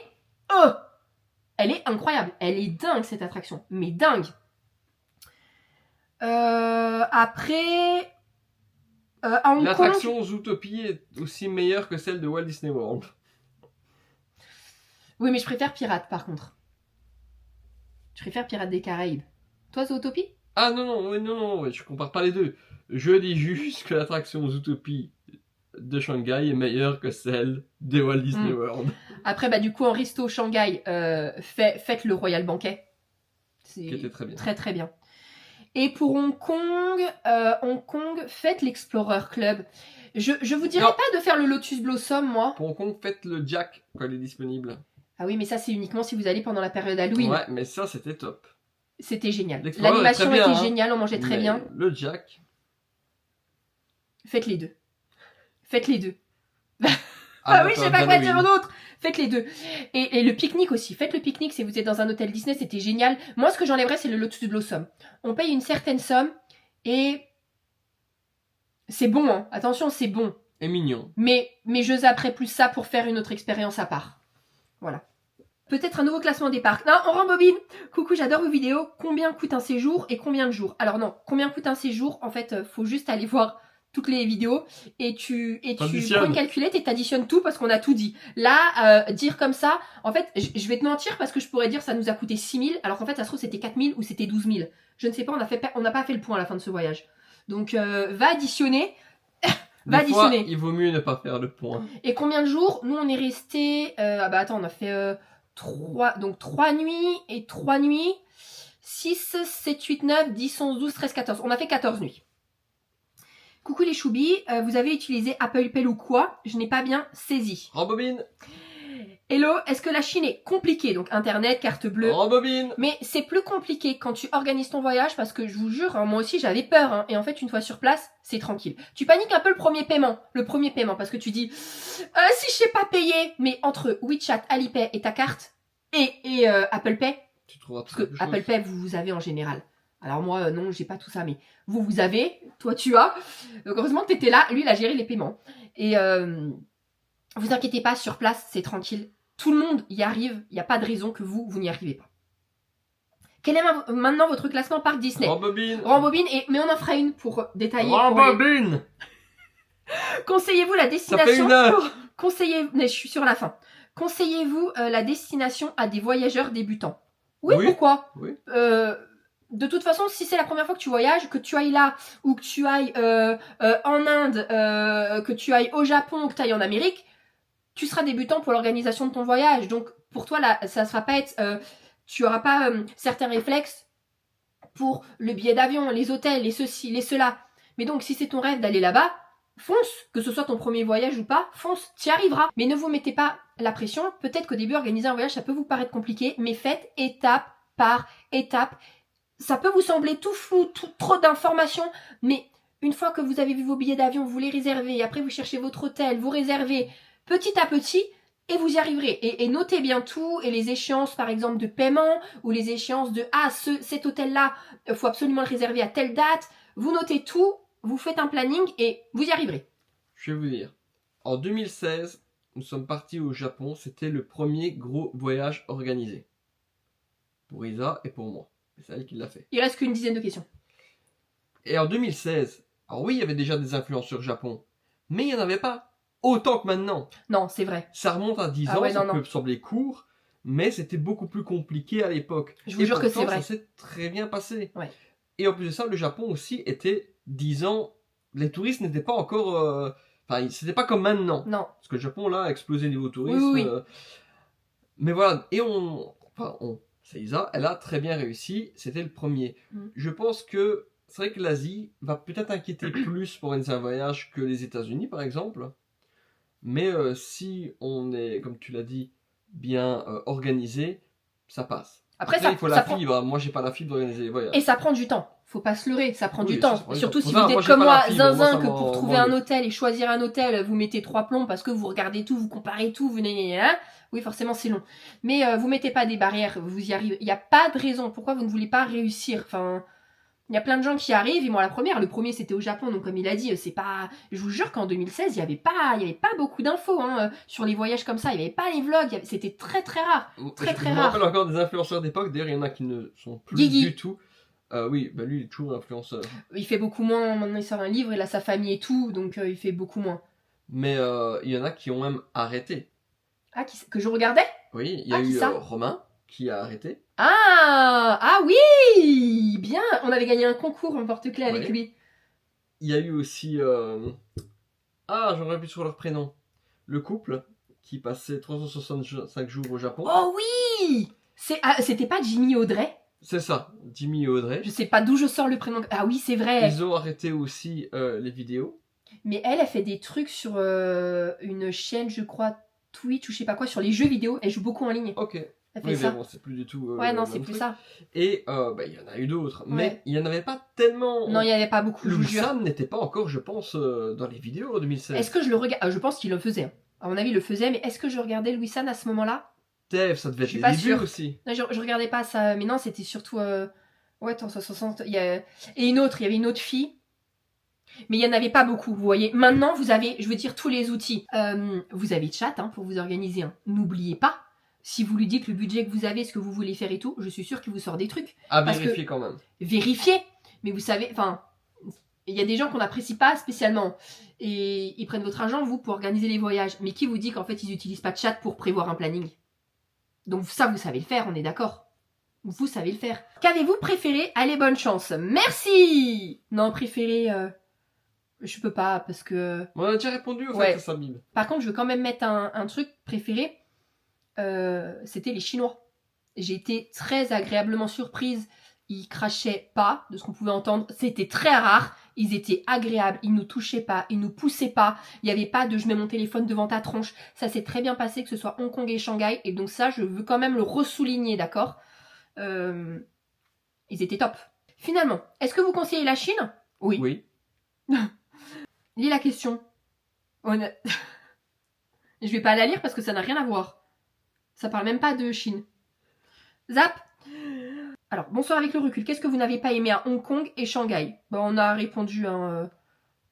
incroyable. Elle est dingue cette attraction, mais dingue. Après, à Hong Kong. L'attraction Zootopie est aussi meilleure que celle de Walt Disney World. Oui, mais je préfère Pirates par contre. Je préfère Pirates des Caraïbes. Toi, Zootopie? Ah non, je compare pas les deux. Je dis juste que l'attraction Zootopie de Shanghai est meilleure que celle de Walt Disney World. Après, bah du coup, en resto Shanghai, faites le Royal Banquet. Qui était très bien. Très très bien. Et pour Hong Kong, faites l'Explorer Club. Je vous dirais pas de faire le Lotus Blossom, moi. Pour Hong Kong, faites le Jack quand il est disponible. Ah oui, mais ça, c'est uniquement si vous allez pendant la période Halloween. Ouais, mais ça, c'était top. C'était génial. L'Explorer L'animation est très bien, était géniale, on mangeait très Mais bien. le Jack. Faites les deux. Faites les deux. Ah oui, je sais pas quoi dire d'autre. Faites les deux. Et le pique-nique aussi. Faites le pique-nique si vous êtes dans un hôtel Disney, c'était génial. Moi, ce que j'enlèverais, c'est le Lotus Blossom. On paye une certaine somme et c'est bon, hein. Attention, c'est bon. Et mignon. Mais je zapperais plus ça pour faire une autre expérience à part. Voilà. Peut-être un nouveau classement des parcs. Non, on rembobine. Coucou, j'adore vos vidéos. Combien coûte un séjour et combien de jours? Alors non, combien coûte un séjour? En fait, faut juste aller voir toutes les vidéos et tu prends une calculette et t'additionnes tout parce qu'on a tout dit. Là, dire comme ça, en fait, je vais te mentir parce que je pourrais dire ça nous a coûté 6 000 alors qu'en fait ça se trouve c'était 4 000 ou c'était 12 000. Je ne sais pas, on n'a pas fait le point à la fin de ce voyage. Donc va additionner. Des fois, il vaut mieux ne pas faire le point. Et combien de jours? Nous on est resté on a fait 3 nuits et 3 nuits. 6, 7, 8, 9, 10, 11, 12, 13, 14. On a fait 14 nuits. Coucou les choubis, vous avez utilisé Apple Pay ou quoi? Je n'ai pas bien saisi. Rembobine. Hello, est-ce que la Chine est compliquée? Donc internet, carte bleue. Rembobine. Mais c'est plus compliqué quand tu organises ton voyage parce que je vous jure, hein, moi aussi j'avais peur. Hein, et en fait, une fois sur place, c'est tranquille. Tu paniques un peu le premier paiement. Parce que tu dis, si je sais pas payer, mais entre WeChat, Alipay et ta carte et Apple Pay, tu trouveras parce que Apple Pay, vous avez en général. Alors moi, non, j'ai pas tout ça, mais vous avez, toi tu as. Donc heureusement que t'étais là, lui il a géré les paiements. Et vous inquiétez pas, sur place, c'est tranquille. Tout le monde y arrive, il n'y a pas de raison que vous n'y arrivez pas. Quel est maintenant votre classement parc Disney? Rembobine. Mais on en fera une pour détailler. Rembobine. Conseillez-vous la destination? Ça fait 1 heure. Mais je suis sur la fin. Conseillez-vous la destination à des voyageurs débutants? Oui. Pourquoi? Oui. De toute façon, si c'est la première fois que tu voyages, que tu ailles là, ou que tu ailles en Inde, que tu ailles au Japon, ou que tu ailles en Amérique, tu seras débutant pour l'organisation de ton voyage. Donc, pour toi, là, ça ne sera pas être... tu n'auras pas certains réflexes pour le billet d'avion, les hôtels, les ceci, les cela. Mais donc, si c'est ton rêve d'aller là-bas, fonce. Que ce soit ton premier voyage ou pas, fonce, tu y arriveras. Mais ne vous mettez pas la pression. Peut-être qu'au début, organiser un voyage, ça peut vous paraître compliqué, mais faites étape par étape. Ça peut vous sembler tout flou, trop d'informations, mais une fois que vous avez vu vos billets d'avion, vous les réservez, après vous cherchez votre hôtel, vous réservez petit à petit, et vous y arriverez. Et notez bien tout, et les échéances par exemple de paiement, ou les échéances de « Ah, cet hôtel-là, il faut absolument le réserver à telle date », vous notez tout, vous faites un planning, et vous y arriverez. Je vais vous dire, en 2016, nous sommes partis au Japon, c'était le premier gros voyage organisé. Pour Isa et pour moi. C'est elle qui l'a fait. Il reste qu'une dizaine de questions. Et en 2016, alors oui, il y avait déjà des influenceurs Japon, mais il n'y en avait pas autant que maintenant. Non, c'est vrai. Ça remonte à 10 ans, ça peut sembler court, mais c'était beaucoup plus compliqué à l'époque. Je vous jure que c'est vrai. Ça s'est très bien passé. Ouais. Et en plus de ça, le Japon aussi était 10 ans, les touristes n'étaient pas encore... Enfin, c'était pas comme maintenant. Non. Parce que le Japon, là, a explosé niveau tourisme. Oui. Mais voilà, et c'est Isa, elle a très bien réussi, c'était le premier. Je pense que c'est vrai que l'Asie va peut-être inquiéter plus pour un voyage que les États-Unis par exemple. Mais si on est, comme tu l'as dit, bien organisé, ça passe. Après, il faut ça la prend... fibre. Moi, j'ai pas la fibre d'organiser les voyages. Et ça prend du temps. Faut pas se leurrer, ça prend Oui, du ça temps. prend du Surtout temps. si Pour vous ça, moi, êtes j'ai comme pas la moi, fibre, moi, zinzin, ça que pour trouver un hôtel et choisir un hôtel, vous mettez 3 plombs parce que vous regardez tout, vous comparez tout, vous oui, forcément, c'est long. Mais vous mettez pas des barrières, vous y arrivez. Il n'y a pas de raison. Pourquoi vous ne voulez pas réussir? Enfin, il y a plein de gens qui arrivent, et moi la première. Le premier, c'était au Japon, donc comme il a dit, c'est pas... Je vous jure qu'en 2016, il y avait pas beaucoup d'infos sur les voyages comme ça. Il n'y avait pas les vlogs, c'était très très rare. Très Je me rappelle encore des influenceurs d'époque, d'ailleurs, il y en a qui ne sont plus Guigui. du tout. Oui, bah lui, il est toujours influenceur. Il fait beaucoup moins, maintenant il sort un livre, il a sa famille et tout, donc il fait beaucoup moins. Mais il y en a qui ont même arrêté. Ah, que je regardais? Oui, il y a eu Romain qui a arrêté. Ah oui, bien. On avait gagné un concours en porte-clés avec lui. Il y a eu aussi... j'aurais pu sur leur prénom. Le couple qui passait 365 jours au Japon. Oh oui. C'était pas Jimmy Audrey? C'est ça, Jimmy et Audrey. Je sais pas d'où je sors le prénom. Ah oui, c'est vrai. Ils ont arrêté aussi les vidéos. Mais elle fait des trucs sur une chaîne, je crois, Twitch ou je sais pas quoi, sur les jeux vidéo. Elle joue beaucoup en ligne. Ok. Elle fait Oui, ça. mais bon, c'est plus du tout. Ouais, non, c'est plus ça. Et il y en a eu d'autres. Mais il n'y en avait pas tellement. Non, il n'y en avait pas beaucoup. Louis Sam n'était pas encore, je pense, dans les vidéos en 2016. Est-ce que je le regarde? Je pense qu'il le faisait. À mon avis, il le faisait, mais est-ce que je regardais Louis San à ce moment-là? Tev, ça devait être les débuts aussi. Non, je regardais pas ça, mais non, c'était surtout. Ouais, 360. Et il y avait une autre fille. Mais il n'y en avait pas beaucoup, vous voyez. Maintenant, vous avez, je veux dire, tous les outils. Vous avez chat pour vous organiser. N'oubliez pas, si vous lui dites le budget que vous avez, ce que vous voulez faire et tout, je suis sûre qu'il vous sort des trucs. À vérifier quand même. Vérifier. Mais vous savez, enfin, il y a des gens qu'on n'apprécie pas spécialement. Et ils prennent votre argent, vous, pour organiser les voyages. Mais qui vous dit qu'en fait, ils n'utilisent pas de chat pour prévoir un planning? Donc ça, vous savez le faire, on est d'accord. Vous savez le faire. Qu'avez-vous préféré? Allez, bonne chance. Merci. Non, préféré... Je peux pas, parce que... On a déjà répondu au fait à ça, Bib. Par contre, je veux quand même mettre un truc préféré. C'était les Chinois. J'ai été très agréablement surprise. Ils crachaient pas, de ce qu'on pouvait entendre. C'était très rare. Ils étaient agréables. Ils nous touchaient pas. Ils nous poussaient pas. Il n'y avait pas de « je mets mon téléphone devant ta tronche ». Ça s'est très bien passé, que ce soit Hong Kong et Shanghai. Et donc ça, je veux quand même le ressouligner, d'accord? Ils étaient top. Finalement, est-ce que vous conseillez la Chine? Oui. Oui. Lis la question. Je vais pas la lire parce que ça n'a rien à voir. Ça parle même pas de Chine. Zap. Alors, bonsoir avec le recul. Qu'est-ce que vous n'avez pas aimé à Hong Kong et Shanghai? On a répondu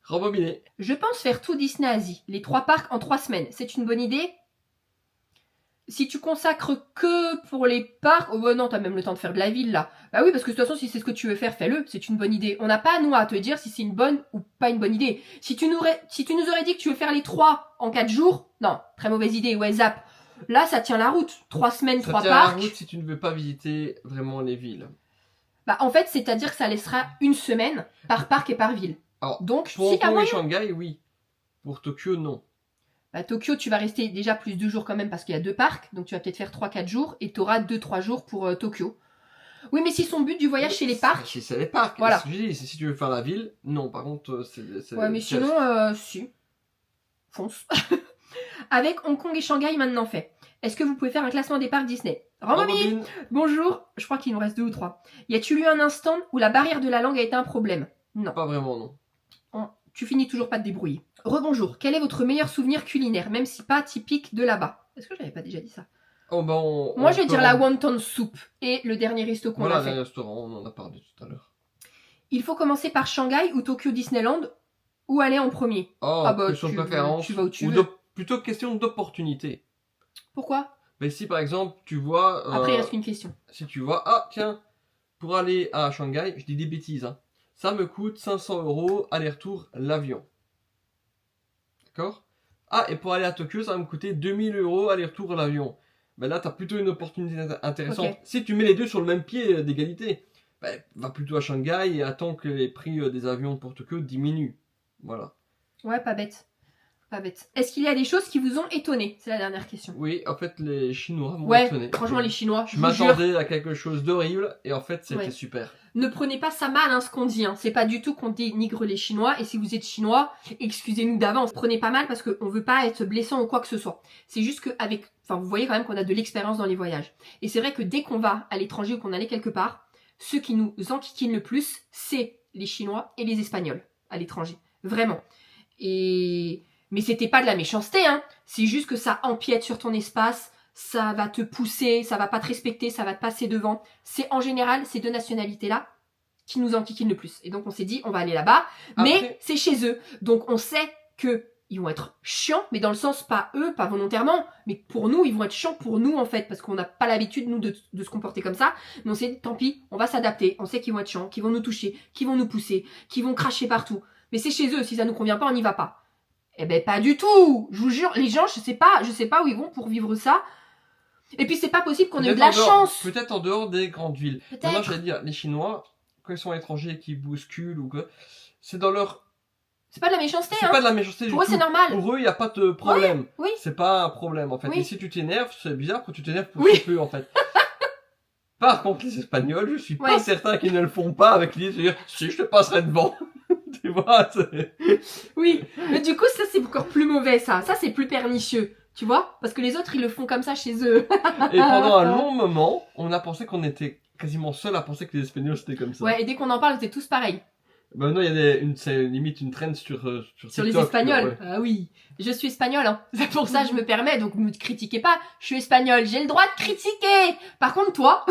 Rembobiné. Je pense faire tout Disney Asie. Les 3 parcs en 3 semaines. C'est une bonne idée? Si tu consacres que pour les parcs... Oh bah non, t'as même le temps de faire de la ville, là. Bah oui, parce que de toute façon, si c'est ce que tu veux faire, fais-le. C'est une bonne idée. On n'a pas, nous, à te dire si c'est une bonne ou pas une bonne idée. Si tu nous aurais dit que tu veux faire les 3 en 4 jours... Non, très mauvaise idée. Ouais, zap. Là, ça tient la route. 3 semaines, 3 parcs. Ça tient la route si tu ne veux pas visiter vraiment les villes. Bah, en fait, c'est-à-dire que ça laissera une semaine par parc et par ville. Alors, donc, pour Hong Kong et Shanghai, oui. Pour Tokyo, non. Bah, Tokyo, tu vas rester déjà plus 2 jours quand même parce qu'il y a 2 parcs. Donc, tu vas peut-être faire 3-4 jours et tu auras 2-3 jours pour Tokyo. Oui, mais si son but du voyage, c'est les parcs... C'est les parcs. Voilà. Ce que je dis, si tu veux faire la ville, non. Par contre, c'est... Ouais, mais sinon, si. Fonce. Avec Hong Kong et Shanghai maintenant fait. Est-ce que vous pouvez faire un classement des parcs Disney? Rambobine. Bonjour. Je crois qu'il nous reste 2 ou 3. Y a-t-il eu un instant où la barrière de la langue a été un problème? Non. Pas vraiment, non. Tu finis toujours pas de débrouiller. Rebonjour. Quel est votre meilleur souvenir culinaire, même si pas typique de là-bas? Est-ce que j'avais pas déjà dit ça? Moi, je vais dire la wonton soup et le dernier resto qu'on a fait. Voilà, le restaurant, on en a parlé tout à l'heure. Il faut commencer par Shanghai ou Tokyo Disneyland ou aller en premier? Question de préférence. Tu vas où tu veux. Plutôt question d'opportunité. Pourquoi? Mais si par exemple, tu vois... Après, il reste une question. Si tu vois, tiens, pour aller à Shanghai, je dis des bêtises, hein. Ça me coûte 500 € aller-retour l'avion. D'accord? Et pour aller à Tokyo, ça va me coûter 2000 € aller-retour l'avion. Ben là, tu as plutôt une opportunité intéressante. Okay. Si tu mets les deux sur le même pied d'égalité, va plutôt à Shanghai et attends que les prix des avions pour Tokyo diminuent. Voilà. Ouais, pas bête. Pas bête. Est-ce qu'il y a des choses qui vous ont étonné? C'est la dernière question. Oui, en fait, les Chinois m'ont Ouais, étonné. franchement, les Chinois, Je vous jure, m'attendais à quelque chose d'horrible et en fait, c'était Ouais. super. ne prenez pas ça mal, hein, ce qu'on dit. Hein. C'est pas du tout qu'on dénigre les Chinois. Et si vous êtes Chinois, excusez-nous d'avance. Prenez pas mal parce qu'on veut pas être blessant ou quoi que ce soit. C'est juste qu'avec... Enfin, vous voyez quand même qu'on a de l'expérience dans les voyages. Et c'est vrai que dès qu'on va à l'étranger ou qu'on allait quelque part, ceux qui nous enquiquinent le plus, c'est les Chinois et les Espagnols à l'étranger. Vraiment. Et... Mais c'était pas de la méchanceté, hein. C'est juste que ça empiète sur ton espace, ça va te pousser, ça va pas te respecter, ça va te passer devant. C'est en général ces deux nationalités-là qui nous enquiquinent le plus. Et donc on s'est dit, on va aller là-bas, mais Après- c'est chez eux. Donc on sait que ils vont être chiants, mais dans le sens pas eux, pas volontairement, mais pour nous, ils vont être chiants pour nous en fait, parce qu'on n'a pas l'habitude nous de se comporter comme ça. Mais on s'est dit, tant pis, on va s'adapter. On sait qu'ils vont être chiants, qu'ils vont nous toucher, qu'ils vont nous pousser, qu'ils vont cracher partout. Mais c'est chez eux. Si ça nous convient pas, on n'y va pas. Eh ben pas du tout. Je vous jure, les gens, je sais pas où ils vont pour vivre ça. Et puis c'est pas possible qu'on ait eu de la Peut-être en dehors- chance. Peut-être en dehors des grandes villes. Peut-être. Maintenant, j'allais dire, les Chinois, quand ils sont à l'étranger et qu'ils bousculent ou quoi, c'est dans leur... C'est pas de la méchanceté, C'est hein. pas de la méchanceté Pour du eux, c'est tout. normal. Pour eux, il n'y a pas de problème. Oui. C'est pas un problème, en fait. Oui. Et si tu t'énerves, c'est bizarre que tu t'énerves pour Oui. si peu, en fait. Par contre, les Espagnols, je suis pas Ouais. certain qu'ils ne le font pas avec l'idée de se dire, si je te passerai devant. Tu vois, c'est... Oui. Mais du coup, ça, c'est encore plus mauvais, ça. Ça, c'est plus pernicieux. Tu vois? Parce que les autres, ils le font comme ça chez eux. Et pendant un long moment, on a pensé qu'on était quasiment seul à penser que les Espagnols c'était comme ça. Ouais, et dès qu'on en parle, c'est tous pareils. Bah non, il y a c'est limite une trend sur Sur les TikTok, Espagnols. ouais. Ah oui. Je suis espagnole, hein. C'est pour ça que je me permets, donc ne me critiquez pas. Je suis espagnole, j'ai le droit de critiquer. Par contre, toi...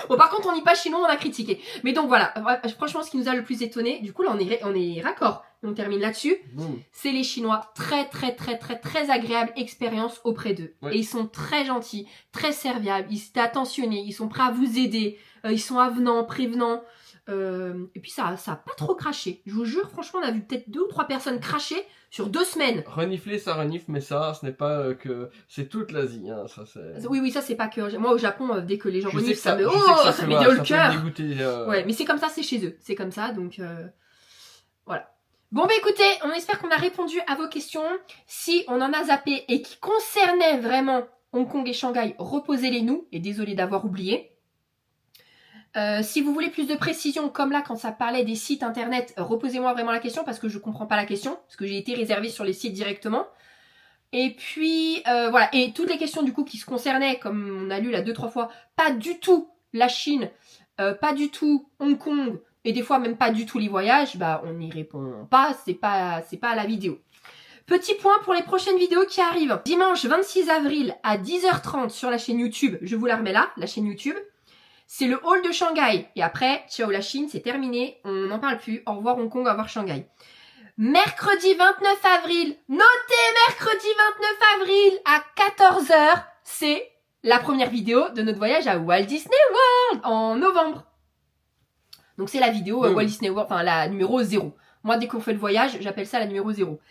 Bon, par contre, on n'est pas chinois, on a critiqué. Mais donc voilà, franchement, ce qui nous a le plus étonné, du coup là, on est raccord. On termine là-dessus. Boum. C'est les Chinois. Très, très, très, très, très agréable expérience auprès d'eux. Ouais. Et ils sont très gentils, très serviables, ils sont attentionnés, ils sont prêts à vous aider, ils sont avenants, prévenants. Et puis ça a pas trop craché. Je vous jure, franchement, on a vu peut-être 2 ou 3 personnes cracher sur 2 semaines. Renifler, ça renifle, mais ça, ce n'est pas que... C'est toute l'Asie, hein, ça c'est... Oui, oui, ça c'est pas que... Moi au Japon, dès que les gens Je sais reniflent, que ça me... je sais Oh, que ça se met voit, dans le ça peut cœur. dégoûter, Ouais, mais c'est comme ça, c'est chez eux. C'est comme ça, donc voilà. Bon bah écoutez, on espère qu'on a répondu à vos questions. Si on en a zappé et qui concernait vraiment Hong Kong et Shanghai, reposez-les nous. Et désolé d'avoir oublié. Si vous voulez plus de précision, comme là quand ça parlait des sites internet, reposez-moi vraiment la question parce que je comprends pas la question, parce que j'ai été réservée sur les sites directement. Et puis voilà, et toutes les questions du coup qui se concernaient, comme on a lu là 2-3 fois, pas du tout la Chine, pas du tout Hong Kong, et des fois même pas du tout les voyages, bah on n'y répond pas, c'est pas à la vidéo. Petit point pour les prochaines vidéos qui arrivent. Dimanche 26 avril à 10h30 sur la chaîne YouTube, je vous la remets là, la chaîne YouTube. C'est le hall de Shanghai. Et après, ciao la Chine, c'est terminé, on n'en parle plus. Au revoir Hong Kong, au revoir Shanghai. Mercredi 29 avril, notez mercredi 29 avril à 14h, c'est la première vidéo de notre voyage à Walt Disney World en novembre. Donc c'est la vidéo Walt Disney World, enfin la numéro 0. Moi, dès qu'on fait le voyage, j'appelle ça la numéro 0.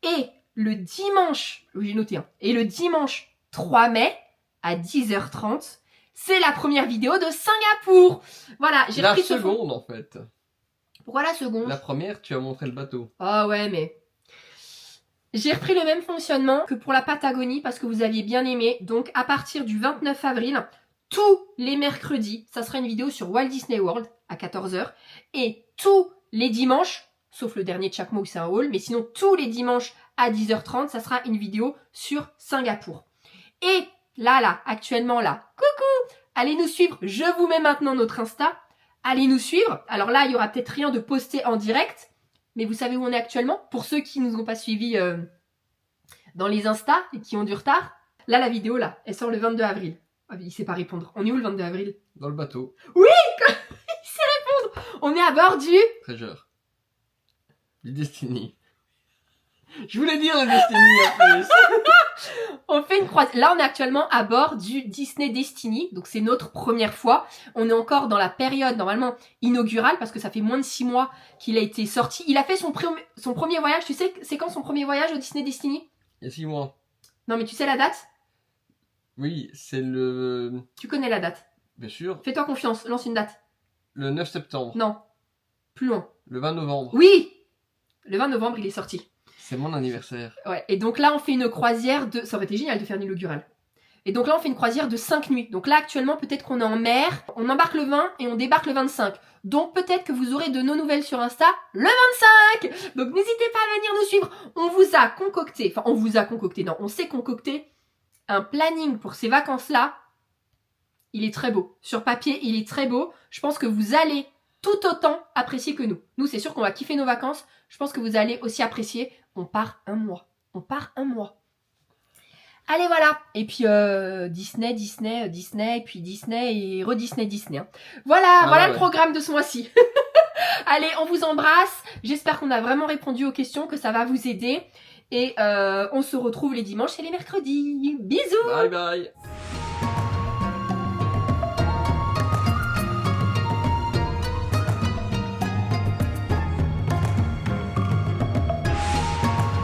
Et le dimanche, j'ai noté, et le dimanche 3 mai à 10h30, c'est la première vidéo de Singapour. Voilà, j'ai repris ce fond. La seconde, en fait. Pourquoi la seconde? La première, tu as montré le bateau. Ah ouais, mais... J'ai repris le même fonctionnement que pour la Patagonie parce que vous aviez bien aimé. Donc à partir du 29 avril, tous les mercredis, ça sera une vidéo sur Walt Disney World à 14h. Et tous les dimanches, sauf le dernier de chaque mois où c'est un haul, mais sinon tous les dimanches à 10h30, ça sera une vidéo sur Singapour. Et là, actuellement là, coucou, allez nous suivre, je vous mets maintenant notre Insta, allez nous suivre. Alors là, il y aura peut-être rien de posté en direct, mais vous savez où on est actuellement? Pour ceux qui ne nous ont pas suivis dans les Insta et qui ont du retard, là, la vidéo, là, elle sort le 22 avril. Ah, il sait pas répondre. On est où le 22 avril? Dans le bateau. Oui, il sait répondre. On est à bord du... Treasure. Du Destiny. Je voulais dire le Destiny en plus. On fait une croisade. Là, on est actuellement à bord du Disney Destiny. Donc, c'est notre première fois. On est encore dans la période, normalement, inaugurale, parce que ça fait moins de 6 mois qu'il a été sorti. Il a fait son premier voyage. Tu sais, c'est quand son premier voyage au Disney Destiny? Il y a 6 mois. Non, mais tu sais la date? Oui, c'est le... Tu connais la date. Bien sûr. Fais-toi confiance. Lance une date. Le 9 septembre. Non. Plus loin. Le 20 novembre. Oui! Le 20 novembre, il est sorti. C'est mon anniversaire. Ouais, et donc là, on fait une croisière de... Ça aurait été génial de faire l'inaugural. Et donc là, on fait une croisière de 5 nuits. Donc là, actuellement, peut-être qu'on est en mer. On embarque le 20 et on débarque le 25. Donc peut-être que vous aurez de nos nouvelles sur Insta le 25. Donc n'hésitez pas à venir nous suivre. On vous a concocté, non, on s'est concocté un planning pour ces vacances-là. Il est très beau. Sur papier, il est très beau. Je pense que vous allez tout autant apprécier que nous. Nous, c'est sûr qu'on va kiffer nos vacances. Je pense que vous allez aussi apprécier. On part un mois. Allez, voilà. Et puis Disney, et puis Disney et re-Disney. Hein. Voilà le programme de ce mois-ci. Allez, on vous embrasse. J'espère qu'on a vraiment répondu aux questions, que ça va vous aider. Et on se retrouve les dimanches et les mercredis. Bisous. Bye bye.